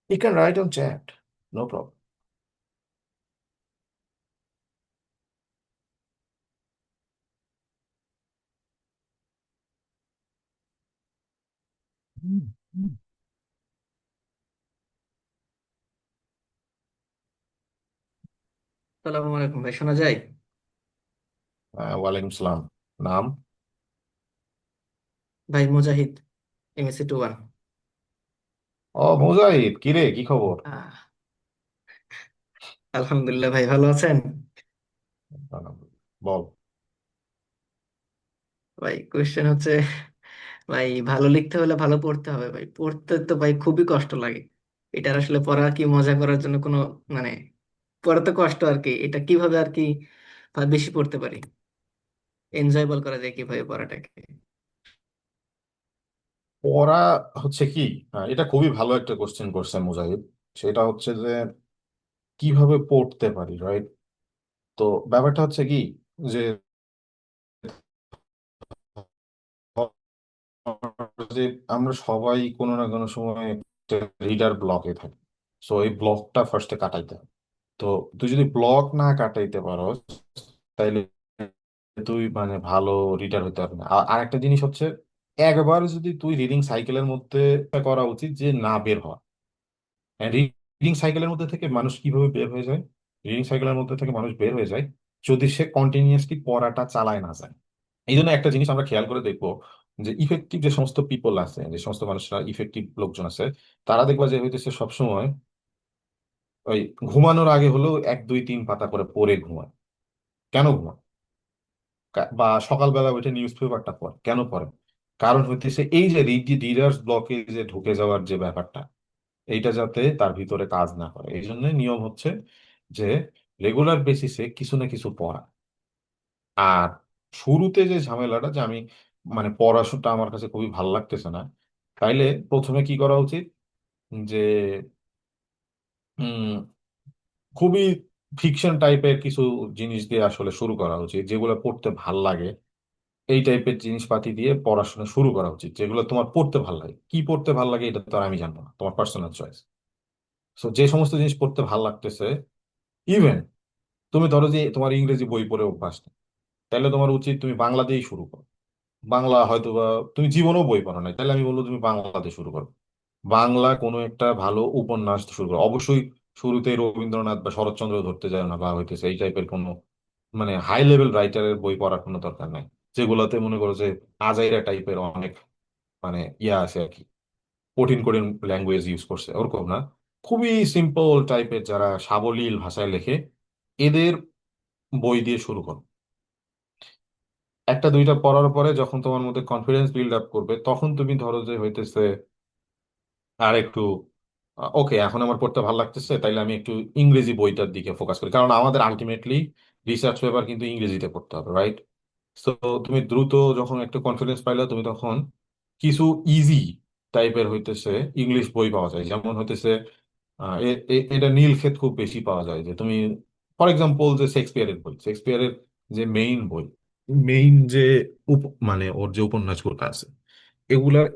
You can write on chat, no problem. সালামু আলাইকুম ভাই, শোনা যায়? ওয়ালাইকুম সালাম। নাম? ভাই মুজাহিদ, এমএসসি 2-1। ও মুজাহিদ, কিরে কি খবর? আলহামদুলিল্লাহ ভাই, ভালো আছেন? বল। ভাই কোয়েশ্চেন হচ্ছে, ভাই ভালো লিখতে হলে ভালো পড়তে হবে ভাই, পড়তে তো ভাই খুবই কষ্ট লাগে। এটার আসলে পড়া কি মজা করার জন্য কোনো মানে, পড়া তো কষ্ট আর কি, এটা কিভাবে আর কি বেশি পড়তে পারি, এনজয়েবল করা যায় কিভাবে পড়াটাকে? ওরা হচ্ছে কি, এটা খুবই ভালো একটা কোশ্চেন করছে মুজাহিদ। সেটা হচ্ছে যে কিভাবে পড়তে পারি, রাইট? তো ব্যাপারটা হচ্ছে কি, যে যে আমরা সবাই কোনো না কোনো সময় রিডার ব্লকে থাকি। সো এই ব্লকটা ফার্স্টে কাটাইতে হবে। তো তুই যদি ব্লক না কাটাইতে পারো, তাইলে তুই ভালো রিডার হতে পারবি না। আর আরেকটা জিনিস হচ্ছে, একবার যদি তুই রিডিং সাইকেলের মধ্যে করা উচিত যে না বের হওয়া। রিডিং সাইকেলের মধ্যে থেকে মানুষ কিভাবে বের হয়ে যায়? রিডিং সাইকেলের মধ্যে থেকে মানুষ বের হয়ে যায় যদি সে কন্টিনিউয়াসলি পড়াটা চালায় না যায়। এই জন্য একটা জিনিস আমরা খেয়াল করে দেখবো, যে ইফেক্টিভ যে সমস্ত পিপল আছে, যে সমস্ত মানুষরা ইফেক্টিভ লোকজন আছে, তারা দেখবা যে হইতেছে সবসময় ওই ঘুমানোর আগে হলেও 1 2 3 পাতা করে পড়ে ঘুমায়। কেন ঘুমায়? বা সকালবেলা উঠে নিউজ পেপারটা পড়ে, কেন পড়ে? কারণ হইতেছে এই যে রিডার্স ব্লকে যে ঢুকে যাওয়ার যে ব্যাপারটা, এইটা যাতে তার ভিতরে কাজ না করে, এই জন্য নিয়ম হচ্ছে যে রেগুলার বেসিসে কিছু না কিছু পড়া। আর শুরুতে যে ঝামেলাটা, যে আমি পড়াশোনাটা আমার কাছে খুবই ভালো লাগতেছে না, তাইলে প্রথমে কি করা উচিত, যে উম খুবই ফিকশন টাইপের কিছু জিনিস দিয়ে আসলে শুরু করা উচিত, যেগুলো পড়তে ভাল লাগে। এই টাইপের জিনিসপাতি দিয়ে পড়াশোনা শুরু করা উচিত, যেগুলো তোমার পড়তে ভাল লাগে। কি পড়তে ভাল লাগে এটা তো আর আমি জানবো না, তোমার পার্সোনাল চয়েস। সো যে সমস্ত জিনিস পড়তে ভাল লাগতেছে, ইভেন তুমি ধরো যে তোমার ইংরেজি বই পড়ে অভ্যাস নেই, তাহলে তোমার উচিত তুমি বাংলা দিয়েই শুরু করো। বাংলা হয়তো বা তুমি জীবনেও বই পড়ো নাই, তাহলে আমি বলবো তুমি বাংলাতে শুরু করো। বাংলা কোনো একটা ভালো উপন্যাস শুরু করো, অবশ্যই শুরুতে রবীন্দ্রনাথ বা শরৎচন্দ্র ধরতে যায় না, বা হইতেছে এই টাইপের কোনো হাই লেভেল রাইটারের বই পড়ার কোনো দরকার নাই, যেগুলোতে মনে করো যে আজাইরা টাইপের অনেক ইয়া আছে আর কি, কঠিন কঠিন ল্যাঙ্গুয়েজ ইউজ করছে, ওরকম না। খুবই সিম্পল টাইপের যারা সাবলীল ভাষায় লেখে, এদের বই দিয়ে শুরু করো। একটা দুইটা পড়ার পরে যখন তোমার মধ্যে কনফিডেন্স বিল্ড আপ করবে, তখন তুমি ধরো যে হইতেছে আর একটু ওকে, এখন আমার পড়তে ভালো লাগতেছে, তাইলে আমি একটু ইংরেজি বইটার দিকে ফোকাস করি, কারণ আমাদের আলটিমেটলি রিসার্চ পেপার কিন্তু ইংরেজিতে পড়তে হবে, রাইট? তো তুমি দ্রুত যখন একটু কনফিডেন্স পাইলে, তুমি তখন কিছু ইজি টাইপের হইতেছে ইংলিশ বই পাওয়া যায়, যেমন হইতেছে এটা নীলক্ষেত খুব বেশি পাওয়া যায়, যে তুমি ফর এক্সাম্পল যে শেক্সপিয়ারের বই, শেক্সপিয়ারের যে মেইন বই, মেইন যে মানে ওর যে উপন্যাসগুলো আছে, এগুলার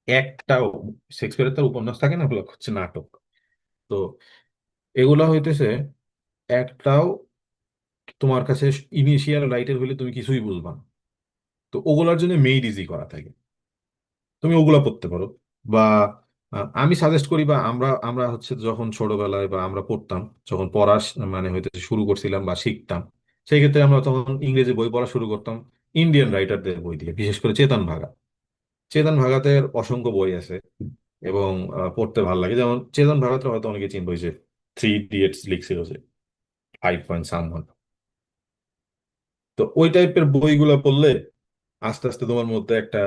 একটাও, শেক্সপিয়ারের তার উপন্যাস থাকে না, ওগুলো হচ্ছে নাটক। তো এগুলা হইতেছে একটাও তোমার কাছে ইনিশিয়াল রাইটার হইলে তুমি কিছুই বুঝবা না। তো ওগুলার জন্য মেইড ইজি করা থাকে, তুমি ওগুলা পড়তে পারো। বা আমি সাজেস্ট করি, বা আমরা আমরা হচ্ছে যখন ছোটবেলায় বা আমরা পড়তাম, যখন পড়া মানে হইতে শুরু করছিলাম বা শিখতাম, সেই ক্ষেত্রে আমরা তখন ইংরেজি বই পড়া শুরু করতাম ইন্ডিয়ান রাইটারদের বই দিয়ে, বিশেষ করে চেতন ভাগা। চেতন ভাগাতের অসংখ্য বই আছে, এবং পড়তে ভালো লাগে। যেমন চেতন ভাগাতের হয়তো অনেকে চিনবে, যে থ্রি ইডিয়টস লিখছিল, যে 5 পয়েন্ট সামওয়ান। তো ওই টাইপের বইগুলো পড়লে আস্তে আস্তে তোমার মধ্যে একটা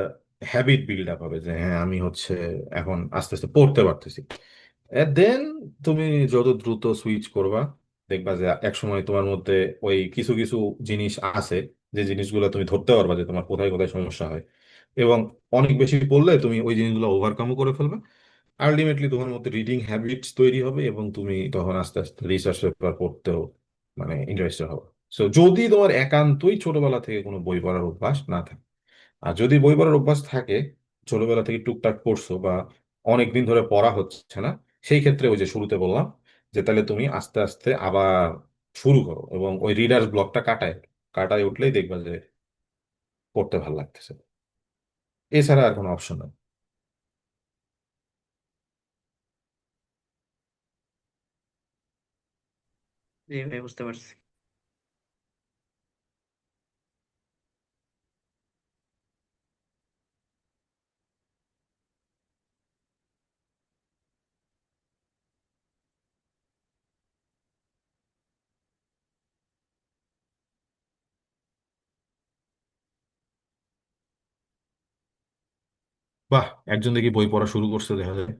হ্যাবিট বিল্ড আপ হবে, যে হ্যাঁ আমি হচ্ছে এখন আস্তে আস্তে পড়তে পারতেছি। দেন তুমি যত দ্রুত সুইচ করবা, দেখবা যে একসময় তোমার মধ্যে ওই কিছু কিছু জিনিস আছে, যে জিনিসগুলো তুমি ধরতে পারবা যে তোমার কোথায় কোথায় সমস্যা হয়, এবং অনেক বেশি পড়লে তুমি ওই জিনিসগুলো ওভারকামও করে ফেলবে। আলটিমেটলি তোমার মধ্যে রিডিং হ্যাবিটস তৈরি হবে, এবং তুমি তখন আস্তে আস্তে রিসার্চ পেপার পড়তেও মানে ইন্টারেস্টেড হবে। সো যদি তোমার একান্তই ছোটবেলা থেকে কোনো বই পড়ার অভ্যাস না থাকে, আর যদি বই পড়ার অভ্যাস থাকে, ছোটবেলা থেকে টুকটাক পড়ছো বা অনেক দিন ধরে পড়া হচ্ছে না, সেই ক্ষেত্রে ওই যে শুরুতে বললাম, যে তাহলে তুমি আস্তে আস্তে আবার শুরু করো, এবং ওই রিডার্স ব্লকটা কাটায় কাটায় উঠলেই দেখবা যে পড়তে ভালো লাগতেছে। এছাড়া আর কোনো অপশন নেই। জি ভাই, বুঝতে পারছি। বাহ, একজন দেখি বই পড়া শুরু করছে দেখা যায়।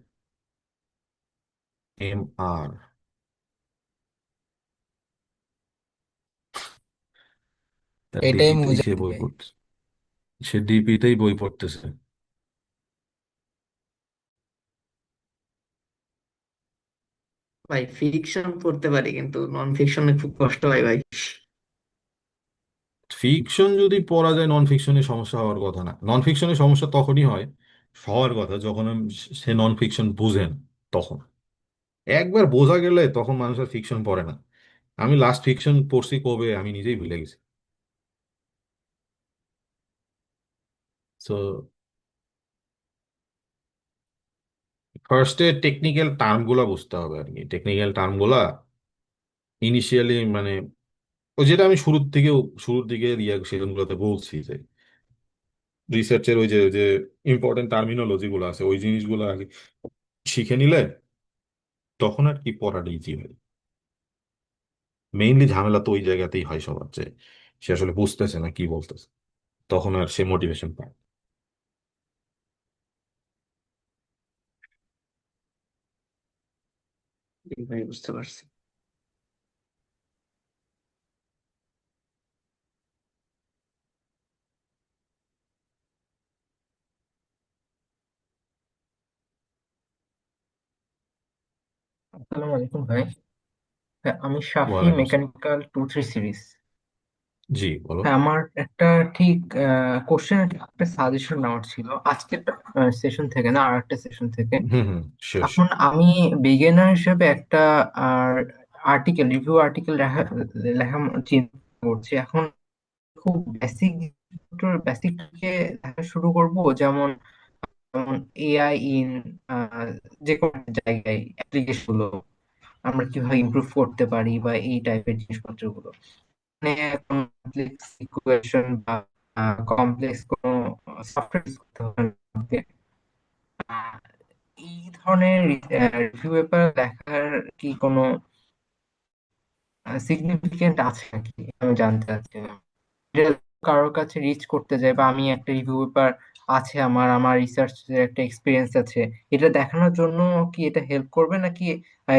MR, তার এটাই ডিপিতেই সে মুজাহিদ বই ভাই। পড়তেছে, সে ডিপিতেই বই পড়তেছে। ভাই ফিকশন পড়তে পারি, কিন্তু নন ফিকশনে খুব কষ্ট হয় ভাই। ফিকশন যদি পড়া যায়, নন ফিকশনে সমস্যা হওয়ার কথা না। নন ফিকশনে সমস্যা তখনই হয়, হওয়ার কথা যখন সে নন ফিকশন বুঝেন, তখন। একবার বোঝা গেলে তখন মানুষের ফিকশন পড়ে না। আমি লাস্ট ফিকশন পড়ছি কবে আমি নিজেই ভুলে গেছি। সো ফার্স্টে টেকনিক্যাল টার্মগুলা বুঝতে হবে আর কি, টেকনিক্যাল টার্মগুলা ইনিশিয়ালি মানে ওই যেটা আমি শুরুর দিকে সেশনগুলোতে বলছি, যে রিসার্চের ওই যে যে ইম্পর্টেন্ট টার্মিনোলজি গুলো আছে, ওই জিনিসগুলো আগে শিখে নিলে তখন আর কি পড়াটা ইজি হয়। মেইনলি ঝামেলা তো ওই জায়গাতেই হয় সবার, যে সে আসলে বুঝতেছে না কি বলতেছে, তখন আর সে মোটিভেশন পায়। জি ভাই, বুঝতে পারছি। আসসালামু আলাইকুম ভাই। হ্যাঁ, আমি শাফি, ওয়ালাইকুম আসসালাম। Mechanical 2-3 series. জি বলো। হ্যাঁ, আমার একটা ঠিক কোশ্চেন, একটা সাজেশন নেওয়ার ছিল আজকের সেশন থেকে, না আর একটা সেশন থেকে। হুম হুম, শিওর এখন শিওর। আমি বিগিনার হিসেবে একটা আর্টিকেল, রিভিউ আর্টিকেল লেখা লেখা চিন্তা করছি এখন। খুব বেসিক, বেসিক থেকে লেখা শুরু করব, যেমন যেমন এআই ইন যে কোনো জায়গায় অ্যাপ্লিকেশন গুলো আমরা কিভাবে ইমপ্রুভ করতে পারি, বা এই টাইপের জিনিসপত্রগুলো। মানে কমপ্লেক্স ইকুয়েশন বা কমপ্লেক্স কোনো সফটওয়্যার ইউজ করতে হবে না আমাকে। আহ, এই ধরনের রিভিউ পেপার লেখার কি কোনো সিগনিফিকেন্ট আছে নাকি, আমি জানতে চাচ্ছি। এটা কারোর কাছে রিচ করতে যাই, বা আমি একটা রিভিউ পেপার আছে আমার, আমার রিসার্চের একটা এক্সপিরিয়েন্স আছে, এটা দেখানোর জন্য কি এটা হেল্প করবে, নাকি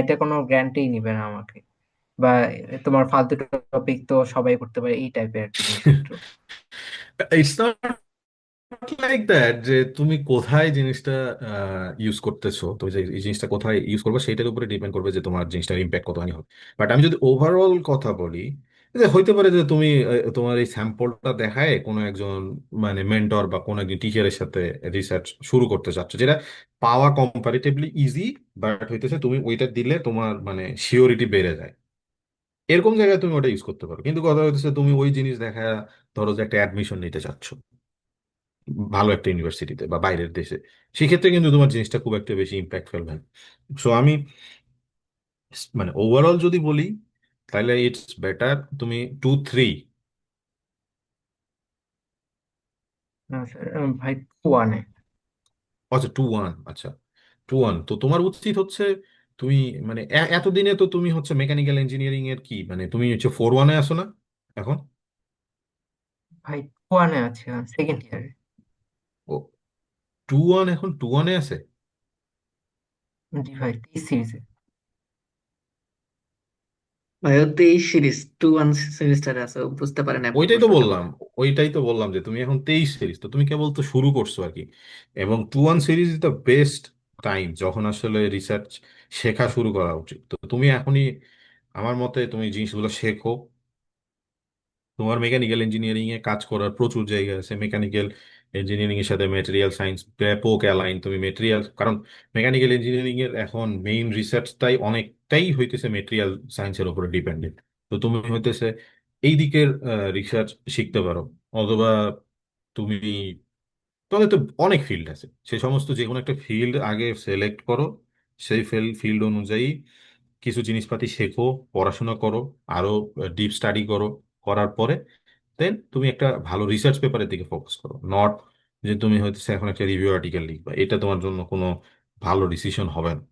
এটা কোনো গ্র্যান্টেই নিবে না আমাকে, বা তোমার ফালতু টপিক তো সবাই করতে পারে, এই টাইপের একটা জিনিসপত্র। ইটস নট লাইক দ্যাট, যে তুমি কোথায় জিনিসটা ইউজ করতেছো, তো যে এই জিনিসটা কোথায় ইউজ করবে সেটার উপরে ডিপেন্ড করবে যে তোমার জিনিসটার ইম্প্যাক্ট কতখানি হবে। বাট আমি যদি ওভারঅল কথা বলি, যে হইতে পারে যে তুমি তোমার এই স্যাম্পলটা দেখায় কোনো একজন মানে মেন্টর বা কোনো একজন টিচারের সাথে রিসার্চ শুরু করতে চাচ্ছ, যেটা পাওয়া কম্পারিটিভলি ইজি, বাট হইতেছে তুমি ওইটা দিলে তোমার মানে শিওরিটি বেড়ে যায়, এরকম জায়গায় তুমি ওটা ইউজ করতে পারো। কিন্তু কথা হচ্ছে তুমি ওই জিনিস দেখা, ধরো যে একটা অ্যাডমিশন নিতে চাচ্ছ ভালো একটা ইউনিভার্সিটিতে বা বাইরের দেশে, সেক্ষেত্রে কিন্তু তোমার জিনিসটা খুব একটা বেশি ইম্প্যাক্ট ফেলবে না। সো আমি মানে ওভারঅল যদি বলি, তাহলে ইটস বেটার তুমি 2-3। না স্যার, ভাই 1-এ। আচ্ছা 2-1, আচ্ছা 2-1, তো তোমার উচিত হচ্ছে তুমি মানে এতদিনে তো তুমি হচ্ছে মেকানিক্যাল ইঞ্জিনিয়ারিং এর কি মানে তুমি হচ্ছে 4-1-এ আসো না এখন? ভাই 1-এ আছে, সেকেন্ড ইয়ারে। ও, 2-1, এখন 2-1-এ আছে? জি ভাই, 30 সিরিজে। ভাই ও 23 সিরিজ, 2-1 সেমিস্টারে আছে, ও বুঝতে পারে না আপনার ওইটাই তো প্রশ্নটা বললাম, বোধহয়। ওইটাই তো বললাম যে তুমি এখন 23 সিরিজ, তো তুমি কেবল তো শুরু করছো আর কি। এবং 2-1 series is the best time যখন আসলে রিসার্চ শেখা শুরু করা উচিত। তো তুমি এখনই আমার মতে তুমি জিনিসগুলো শেখো। তোমার মেকানিক্যাল ইঞ্জিনিয়ারিং এ কাজ করার প্রচুর জায়গা আছে, মেকানিক্যাল ইঞ্জিনিয়ারিং এর সাথে মেটেরিয়াল সায়েন্স ব্যাপক অ্যালাইন। তুমি মেটেরিয়াল, কারণ মেকানিক্যাল ইঞ্জিনিয়ারিং এর এখন মেইন রিসার্চটাই অনেকটাই হইতেছে মেটেরিয়াল সায়েন্সের উপরে ডিপেন্ডেন্ট। তো তুমি হইতেছে এই দিকের রিসার্চ শিখতে পারো, অথবা তুমি, তাহলে তো অনেক ফিল্ড আছে, সে সমস্ত যে কোনো একটা ফিল্ড আগে সিলেক্ট করো, সেই ফিল্ড অনুযায়ী কিছু জিনিসপাতি শেখো, পড়াশোনা করো, আরো ডিপ স্টাডি করো, করার পরে দেন তুমি একটা ভালো রিসার্চ পেপারের দিকে ফোকাস করো। নট যে তুমি হয়তো এখন একটা রিভিউ আর্টিকেল লিখবা, এটা তোমার জন্য কোনো ভালো ডিসিশন হবে না।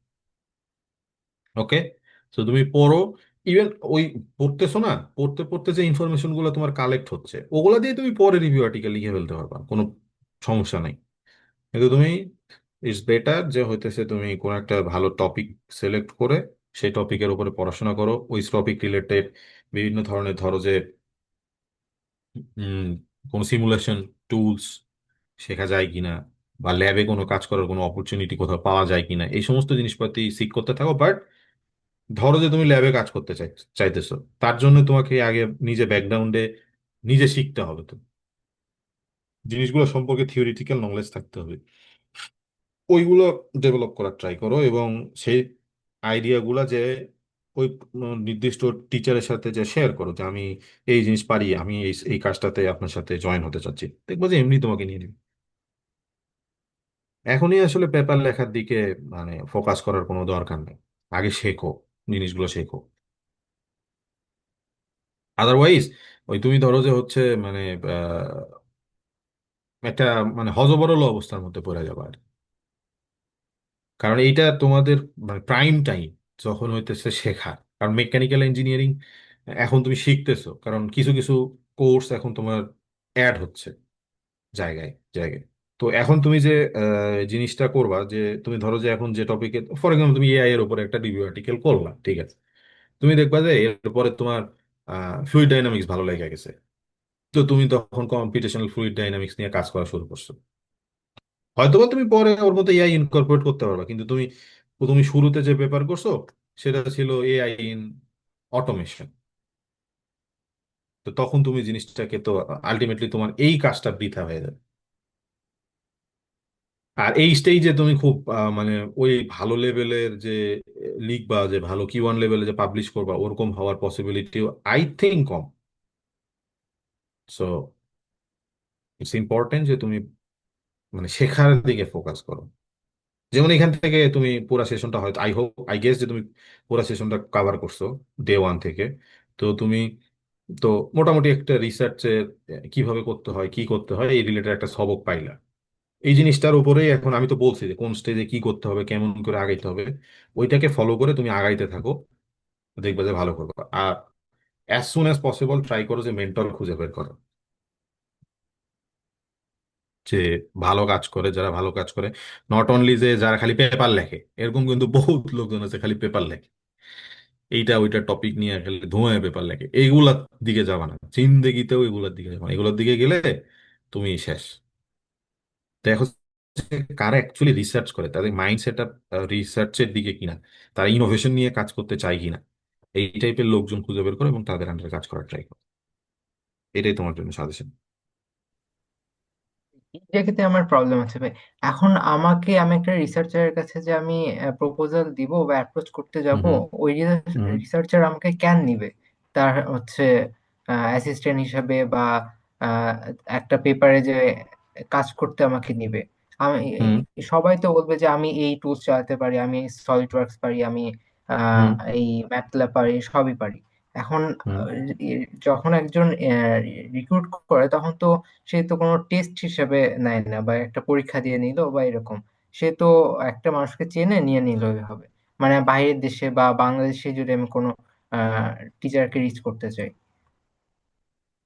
ওকে, তো তুমি পড়ো। ইভেন ওই পড়তেছো না, পড়তে পড়তে যে ইনফরমেশন গুলো তোমার কালেক্ট হচ্ছে ওগুলা দিয়ে তুমি পরে রিভিউ আর্টিকেল লিখে ফেলতে পারবা, কোনো সমস্যা নাই। কিন্তু তুমি ইটস বেটার যে হইতেছে তুমি কোন একটা ভালো টপিক সিলেক্ট করে সেই টপিকের উপরে পড়াশোনা করো, ওই টপিক রিলেটেড বিভিন্ন ধরনের, ধরো যে উম, কোনো সিমুলেশন টুলস শেখা যায় কিনা, বা ল্যাবে কোনো কাজ করার কোনো অপরচুনিটি কোথাও পাওয়া যায় কিনা, এই সমস্ত জিনিসপাতি সিক করতে থাকো। বাট ধরো যে তুমি ল্যাবে কাজ করতে চাইতেছো, তার জন্য তোমাকে আগে নিজে ব্যাকগ্রাউন্ডে নিজে শিখতে হবে, তো জিনিসগুলো সম্পর্কে থিওরিটিক্যাল নলেজ থাকতে হবে, ওইগুলো ডেভেলপ করার ট্রাই করো। এবং সেই আইডিয়াগুলো যে ওই নির্দিষ্ট টিচারের সাথে যে শেয়ার করো যে আমি এই জিনিস পারি, আমি এই এই কাজটাতে আপনার সাথে জয়েন হতে চাচ্ছি, দেখবো যে এমনি তোমাকে নিয়ে নিবে। এখনই আসলে পেপার লেখার দিকে মানে ফোকাস করার কোনো দরকার নেই, আগে শেখো, জিনিসগুলো শেখো। আদারওয়াইজ ওই তুমি ধরো যে হচ্ছে মানে একটা মানে হযবরল অবস্থার মধ্যে পড়ে যাবে আর। কারণ এইটা তোমাদের মানে প্রাইম টাইম যখন হইতেছে শেখা, কারণ মেকানিক্যাল ইঞ্জিনিয়ারিং এখন তুমি শিখতেছো, কারণ কিছু কিছু কোর্স এখন তোমার অ্যাড হচ্ছে জায়গায় জায়গায়। তো এখন তুমি যে জিনিসটা করবা, যে তুমি ধরো যে এখন যে টপিকে, ফর এক্সাম্পল তুমি এআই এর উপরে একটা রিভিউ আর্টিকেল করলা, ঠিক আছে, তুমি দেখবা যে এরপরে তোমার ফ্লুইড ডাইনামিক্স ভালো লেগে গেছে, তো তুমি তখন কম্পিটিশনাল ফ্লুইড ডাইনামিক্স নিয়ে কাজ করা শুরু করছো। হয়তোবা তুমি পরে ওর মধ্যে এআই ইনকর্পোরেট করতে পারবা, কিন্তু তুমি তুমি শুরুতে যে পেপার করছো সেটা ছিল এআই ইন অটোমেশন। তো তখন তুমি জিনিসটাকে তো আলটিমেটলি তোমার এই কাজটা বৃথা হয়ে যাবে। আর এই স্টেজে তুমি খুব মানে ওই ভালো লেভেলের যে লিখবা, যে ভালো Q1 লেভেলে যে পাবলিশ করবা, ওরকম হওয়ার possibility I think com. So it's important যে তুমি মানে শেখার দিকে ফোকাস করো। যেমন এখান থেকে তুমি পুরা সেশনটা হয়তো আই হোপ আই গেস যে তুমি পুরা সেশনটা কভার করছো ডে 1 থেকে। তো তুমি তো মোটামুটি একটা রিসার্চে কিভাবে করতে হয় কি করতে হয় এই রিলেটেড একটা সবক পাইলা। এই জিনিসটার উপরেই এখন আমি তো বলছি যে কোন স্টেজে কি করতে হবে, কেমন করে আগাইতে হবে, ওইটাকে ফলো করে তুমি আগাইতে থাকো, দেখবে যে ভালো করবে। আর as soon as possible try করো যে মেন্টর খুঁজে বের করো, যে ভালো কাজ করে, যারা ভালো কাজ করে। নট অনলি যে যারা খালি পেপার লেখে, এরকম কিন্তু বহুত লোকজন আছে খালি পেপার লেখে, এইটা ওইটা টপিক নিয়ে খালি ধোঁয়ায় পেপার লেখে, এইগুলার দিকে যাবা না, জিন্দেগিতেও এগুলার দিকে যাবা না। এগুলোর দিকে গেলে তুমি শেষ। দেখো যে কারা অ্যাকচুয়ালি রিসার্চ করে, তাদের মাইন্ডসেট রিসার্চের দিকে কিনা, তারা ইনোভেশন নিয়ে কাজ করতে চায় কিনা, এই টাইপের লোকজন খুঁজে বের করে এবং তাদের আন্ডারে কাজ করার ট্রাই করে। এটাই তোমার জন্য সাজেশন। এই জায়গাতে আমার প্রবলেম আছে ভাই। এখন আমি একটা রিসার্চারের কাছে যে আমি প্রপোজাল দিব বা অ্যাপ্রোচ করতে হুম যাব, হুম ওই হুম রিসার্চার আমাকে কেন নিবে? তার হচ্ছে অ্যাসিস্ট্যান্ট হিসাবে বা আহ, একটা পেপারে যে কাজ করতে আমাকে নিবে। আমি হুম সবাই তো বলবে যে আমি এই টুলস চালাতে পারি, আমি সলিড ওয়ার্কস পারি, আমি হুম এই ম্যাটল্যাব পারি, সবই পারি। এখন হুম। যখন একজন রিক্রুট করে, তখন তো সে তো কোনো টেস্ট হিসেবে নেয় না, বা একটা পরীক্ষা দিয়ে নিল বা এরকম। সে তো একটা মানুষকে চেনে নিয়ে নিল হবে। মানে বাইরের দেশে বা বাংলাদেশে যদি আমি কোনো টিচারকে রিচ করতে চাই,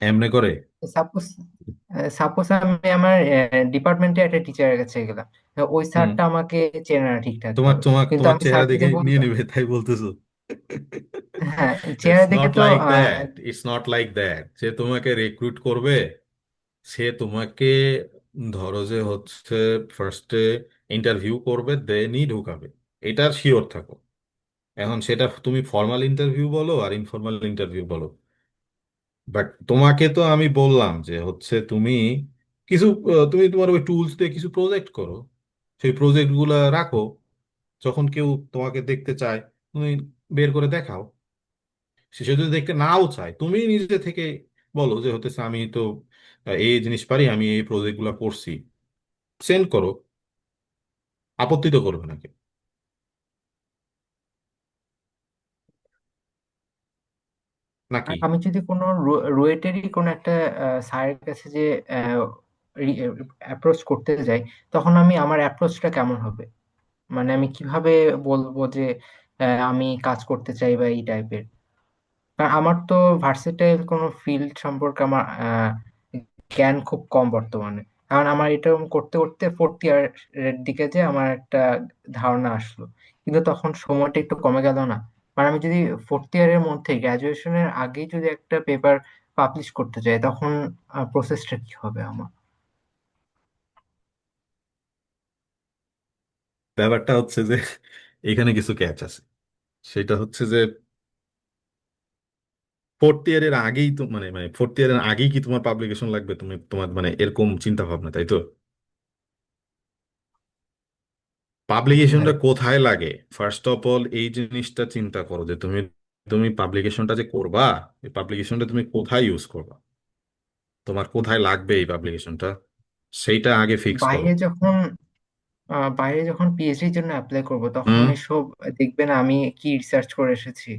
এমনে করে। সাপোজ সাপোজ আমি আমার ডিপার্টমেন্টে একটা টিচারের কাছে গেলাম, তো ওই হুম। স্যারটা আমাকে চেনে না ঠিকঠাক তোমার ভাবে, তোমার কিন্তু তোমার আমি চেহারা স্যারকে দেখে যে নিয়ে বললাম, নিবে তাই বলতেছো? হ্যাঁ, ইটস চেহারা দেখে নট তো like that, it's not like that. সে তোমাকে রিক্রুট করবে, সে তোমাকে ধরো যে হচ্ছে ফার্স্টে ইন্টারভিউ করবে, দেনই ঢুকাবে, এটার শিওর থাকো। এখন সেটা তুমি ফর্মাল ইন্টারভিউ বলো আর ইনফর্মাল ইন্টারভিউ বলো, বাট তোমাকে তো আমি বললাম যে হচ্ছে তুমি কিছু তুমি তোমার ওই টুলস দিয়ে কিছু প্রজেক্ট করো, সেই প্রজেক্ট গুলা রাখো, যখন কেউ তোমাকে দেখতে চায় তুমি বের করে দেখাও। সে যদি দেখতে নাও চায়, তুমি নিজে থেকে বলো যে হতেছে আমি তো এই জিনিস পারি, আমি এই প্রজেক্ট গুলা করছি, সেন্ড করো, আপত্তি তো করবে নাকি, নাকি? আর আমি যদি কোনো রুয়েটেরই কোনো একটা স্যারের কাছে যে অ্যাপ্রোচ করতে যাই, তখন আমি আমার অ্যাপ্রোচটা কেমন হবে? মানে আমি কিভাবে বলবো যে আমি কাজ করতে চাই বা এই টাইপের? কারণ আমার তো ভার্সেটাইল কোনো ফিল্ড সম্পর্কে আমার জ্ঞান খুব কম বর্তমানে। কারণ আমার এটা করতে করতে ফোর্থ ইয়ারের দিকে যে আমার একটা ধারণা আসলো, কিন্তু তখন সময়টা একটু কমে গেল না? মানে আমি যদি ফোর্থ ইয়ারের মধ্যে, গ্রাজুয়েশনের আগেই যদি একটা পেপার পাবলিশ করতে চাই, তখন প্রসেসটা কি হবে আমার? ব্যাপারটা হচ্ছে যে এখানে কিছু ক্যাচ আছে। সেটা হচ্ছে যে ফোর্থ ইয়ারের আগেই তো মানে মানে ফোর্থ ইয়ারের আগেই কি তোমার পাবলিকেশন লাগবে, তুমি তোমার মানে এরকম চিন্তা ভাবনা, তাই তো? জি পাবলিকেশনটা ভাই। কোথায় লাগে? ফার্স্ট অফ অল এই জিনিসটা চিন্তা করো যে তুমি তুমি পাবলিকেশনটা যে করবা, এই পাবলিকেশনটা তুমি কোথায় ইউজ করবা, তোমার কোথায় লাগবে এই পাবলিকেশনটা, সেইটা আগে ফিক্স করো। বাইরে যখন বাইরে যখন পিএইচডির জন্য অ্যাপ্লাই করব, তখন হুম। এসব দেখবে না আমি কি রিসার্চ করে এসেছি।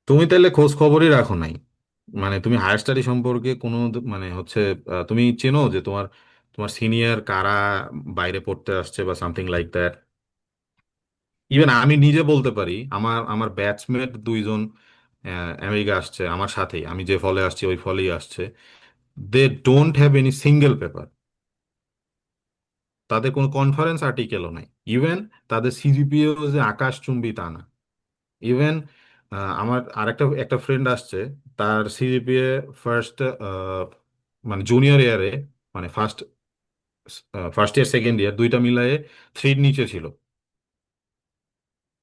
তুমি তাহলে খোঁজ খবরই রাখো নাই, মানে তুমি হায়ার স্টাডি সম্পর্কে কোনো মানে হচ্ছে তুমি চেনো যে তোমার তোমার সিনিয়র কারা বাইরে পড়তে আসছে বা সামথিং লাইক দ্যাট? ইভেন আমি নিজে বলতে পারি, আমার আমার ব্যাচমেট দুইজন আমেরিকা আসছে আমার সাথেই, আমি যে ফলে আসছি ওই ফলেই আসছে। They don't have any single paper, তাদের কোনো কনফারেন্স আর্টিকেলও নাই। ইভেন তাদের সিজিপিএ যে আকাশচুম্বী তা না। ইভেন আমার আরেকটা একটা ফ্রেন্ড আসছে, তার সিজিপিএ ফার্স্ট মানে জুনিয়র ইয়ারে, মানে ফার্স্ট ইয়ার সেকেন্ড ইয়ার দুইটা মিলায়ে থ্রির নিচে ছিল।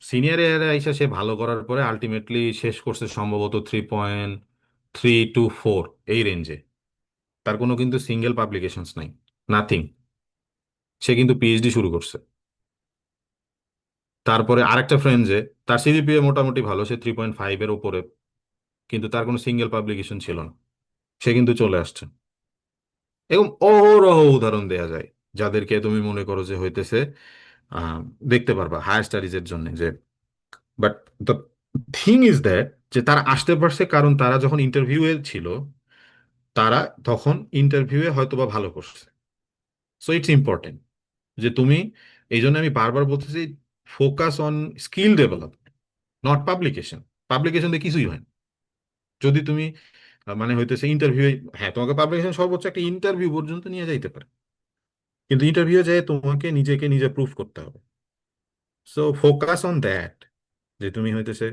সিনিয়র ইয়ারে আইসা সে ভালো করার পরে আলটিমেটলি শেষ করছে সম্ভবত 3.3 to 4 এই রেঞ্জে। তার কোনো কিন্তু সিঙ্গেল পাবলিকেশনস নাই, নাথিং। সে কিন্তু পিএইচডি শুরু করছে। তারপরে আরেকটা ফ্রেন্ড যে, তার সিজিপিএ মোটামুটি ভালো, সে 3.5 এর উপরে, কিন্তু তার কোনো সিঙ্গেল পাবলিকেশন ছিল না, সে কিন্তু চলে আসছে। এরকম অহরহ উদাহরণ দেয়া যায়, যাদেরকে তুমি মনে করো যে হইতেছে আহ, দেখতে পারবা হায়ার স্টাডিজের জন্য যে। But the thing is that, যে তারা আসতে পারছে কারণ তারা যখন ইন্টারভিউয়ে ছিল, তারা তখন ইন্টারভিউয়ে হয়তো বা ভালো করছে। সো ইটস ইম্পর্টেন্ট যে তুমি, এই জন্য আমি বারবার বলতেছি, focus on skill development, not publication. Publication দিয়ে কিছুই হয় না। যদি তুমি মানে হইতেছে ইন্টারভিউ, হ্যাঁ তোমাকে পাবলিকেশন সর্বোচ্চ একটা ইন্টারভিউ পর্যন্ত নিয়ে যাইতে পারে, কিন্তু ইন্টারভিউ যেয়ে তোমাকে নিজেকে নিজে প্রুফ করতে হবে। সো ফোকাস অন দ্যাট, যে তুমি হইতেছে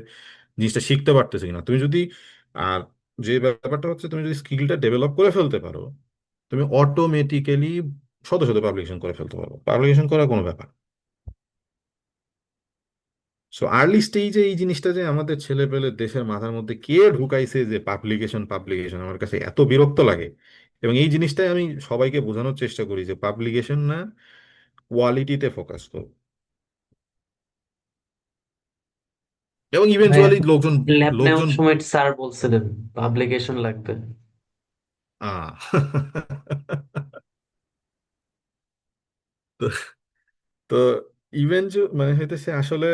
জিনিসটা শিখতে পারতেছো কিনা। তুমি যদি আর যে ব্যাপারটা হচ্ছে, তুমি যদি স্কিলটা ডেভেলপ করে ফেলতে পারো, তুমি অটোমেটিক্যালি শত শত পাবলিকেশন করে ফেলতে পারবো, পাবলিকেশন করা কোনো ব্যাপার। সো আর্লি স্টেজে এই জিনিসটা যে আমাদের ছেলে পেলে দেশের মাথার মধ্যে কে ঢুকাইছে যে পাবলিকেশন পাবলিকেশন, আমার কাছে এত বিরক্ত লাগে। এবং এই জিনিসটাই আমি সবাইকে বোঝানোর চেষ্টা করি যে পাবলিকেশন না, কোয়ালিটিতে ফোকাস করো। এবং ভাই ইভেনচুয়ালি লোকজন ল্যাব নেওয়ার লোকজন সময় স্যার বলছিলেন পাবলিকেশন লাগবে। আহ তো তো ইভেন মানে হইতেছে আসলে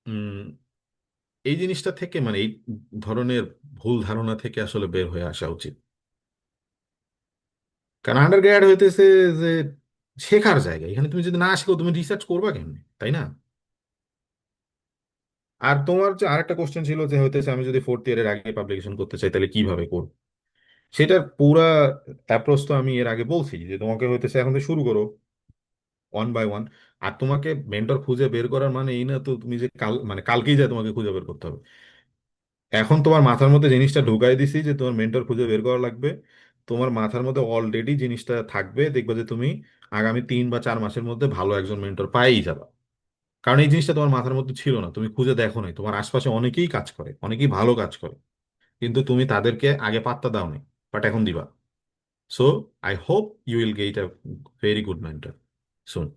উম, এই জিনিসটা থেকে মানে এই ধরনের ভুল ধারণা থেকে আসলে বের হয়ে আসা উচিত। কারণ আন্ডার গ্র্যাড হইতেছে যে শেখার জায়গা, এখানে তুমি যদি না শিখো তুমি রিসার্চ করবা কেমনে, তাই না? আর তোমার যে আরেকটা কোশ্চেন ছিল যে হইতেছে আমি যদি ফোর্থ ইয়ারের আগে পাবলিকেশন করতে চাই তাহলে কিভাবে করব, সেটার পুরা অ্যাপ্রোচ তো আমি এর আগে বলছি যে তোমাকে হইতেছে এখন থেকে শুরু করো ওয়ান বাই ওয়ান। আর তোমাকে মেন্টর খুঁজে বের করার মানে এই না তো তুমি যে কাল মানে কালকেই যায় তোমাকে খুঁজে বের করতে হবে। এখন তোমার মাথার মধ্যে জিনিসটা ঢুকাই দিছি যে তোমার মেন্টর খুঁজে বের করা লাগবে, তোমার মাথার মধ্যে অলরেডি জিনিসটা থাকবে, দেখবে যে তুমি আগামী 3 বা 4 মাসের মধ্যে ভালো একজন মেন্টর পাইই যাবে। কারণ এই জিনিসটা তোমার মাথার মধ্যে ছিল না, তুমি খুঁজে দেখো নাই, তোমার আশপাশে অনেকেই কাজ করে, অনেকেই ভালো কাজ করে, কিন্তু তুমি তাদেরকে আগে পাত্তা দাও নাই, বাট এখন দিবা। So I hope you will get a very good mentor soon.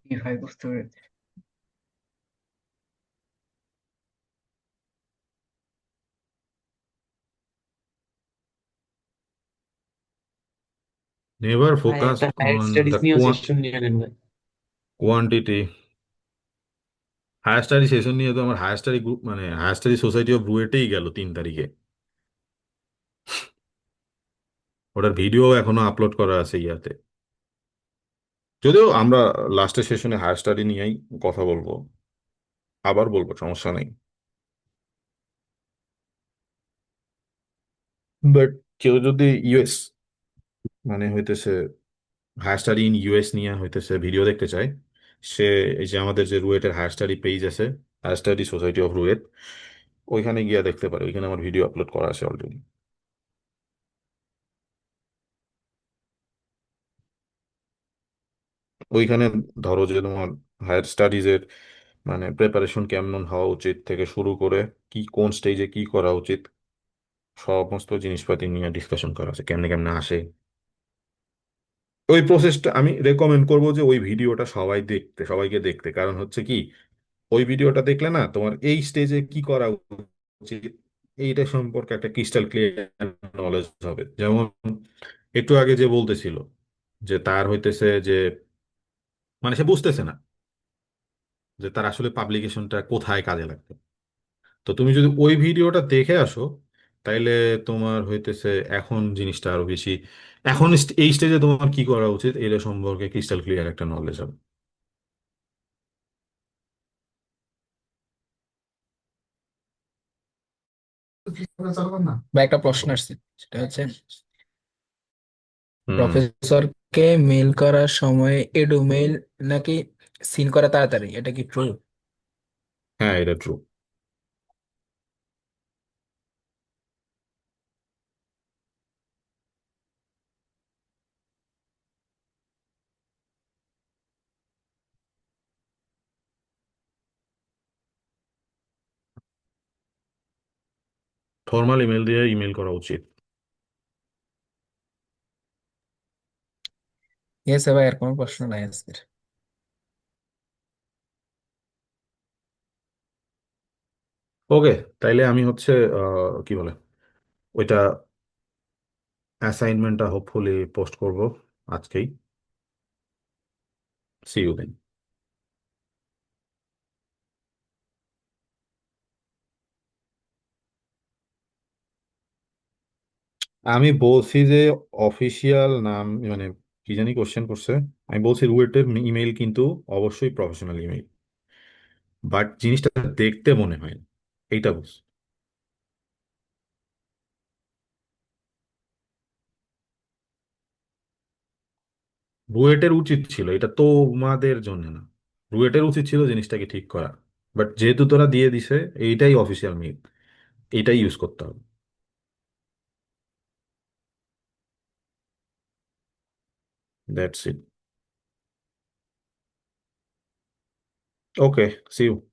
কি ভাই, বুঝতে পেরেছি। নেভার ভাই ফোকাস একটা হায়ার অন স্টাডিজ দ্য নিয়েও সেশন নিয়ে নেন ভাই। কোয়ান্টিটি। হায়ার স্টাডি সেশন নিয়ে তো আমার হায়ার স্টাডি গ্রুপ মানে হায়ার স্টাডি সোসাইটি অফ রুয়েটেই গেল 3 তারিখে। ওটার ভিডিও এখনো আপলোড করা আছে ইয়াতে। যদিও আমরা লাস্টের সেশনে হায়ার স্টাডি নিয়েই কথা বলবো, আবার বলবো, সমস্যা নেই। বাট কেউ যদি ইউএস মানে হইতেছে হায়ার স্টাডি ইন ইউএস নিয়ে হইতেছে ভিডিও দেখতে চায়, সে এই যে আমাদের যে রুয়েটের হায়ার স্টাডি পেজ আছে, higher study society of RUET, ওইখানে গিয়ে দেখতে পারে, ওইখানে আমার ভিডিও আপলোড করা আছে অলরেডি। ওইখানে ধরো যে তোমার হায়ার স্টাডিজের মানে প্রিপারেশন কেমন হওয়া উচিত থেকে শুরু করে কি কোন স্টেজে কি করা উচিত, সমস্ত জিনিসপাতি নিয়ে ডিসকাশন করা আছে, কেমনে কেমনে আসে। ওই প্রসেসটা আমি রেকমেন্ড করবো যে ওই ভিডিওটা সবাই দেখতে, সবাইকে দেখতে। কারণ হচ্ছে কি, ওই ভিডিওটা দেখলে না তোমার এই স্টেজে কি করা উচিত এইটা সম্পর্কে একটা ক্রিস্টাল ক্লিয়ার নলেজ হবে। যেমন একটু আগে যে বলতেছিল যে তার হইতেছে যে মানে সে বুঝতেছে না যে তার আসলে পাবলিকেশনটা কোথায় কাজে লাগবে। তো তুমি যদি ওই ভিডিওটা দেখে আসো তাইলে তোমার হইতেছে এখন জিনিসটা আরো বেশি, এখন এই স্টেজে তোমার কি করা উচিত এটা সম্পর্কে ক্রিস্টাল ক্লিয়ার একটা নলেজ হবে। বা একটা প্রশ্ন আসছে, সেটা হচ্ছে হুম। প্রফেসরকে মেল করার সময় এডু মেল নাকি সিন করা তাড়াতাড়ি, এটা কি ট্রু? হ্যাঁ, এটা ট্রু। ফর্মাল ইমেল দিয়ে ইমেল করা উচিত। ঠিক আছে ভাই, আর কোনো প্রশ্ন নাই আজকের। ওকে, তাইলে আমি হচ্ছে কি বলে ওইটা অ্যাসাইনমেন্টটা হোপফুলি পোস্ট করব আজকেই। See you then. আমি বলছি যে অফিসিয়াল নাম মানে কি জানি কোশ্চেন করছে, আমি বলছি রুয়েটের ইমেল কিন্তু অবশ্যই প্রফেশনাল ইমেল, বাট জিনিসটা দেখতে মনে হয় না, এইটা বুঝ। রুয়েটের উচিত ছিল, এটা তোমাদের জন্য না, রুয়েটের উচিত ছিল জিনিসটাকে ঠিক করা। বাট যেহেতু তোরা দিয়ে দিছে, এইটাই অফিসিয়াল মিল, এইটাই ইউজ করতে হবে। That's it. Okay, see you.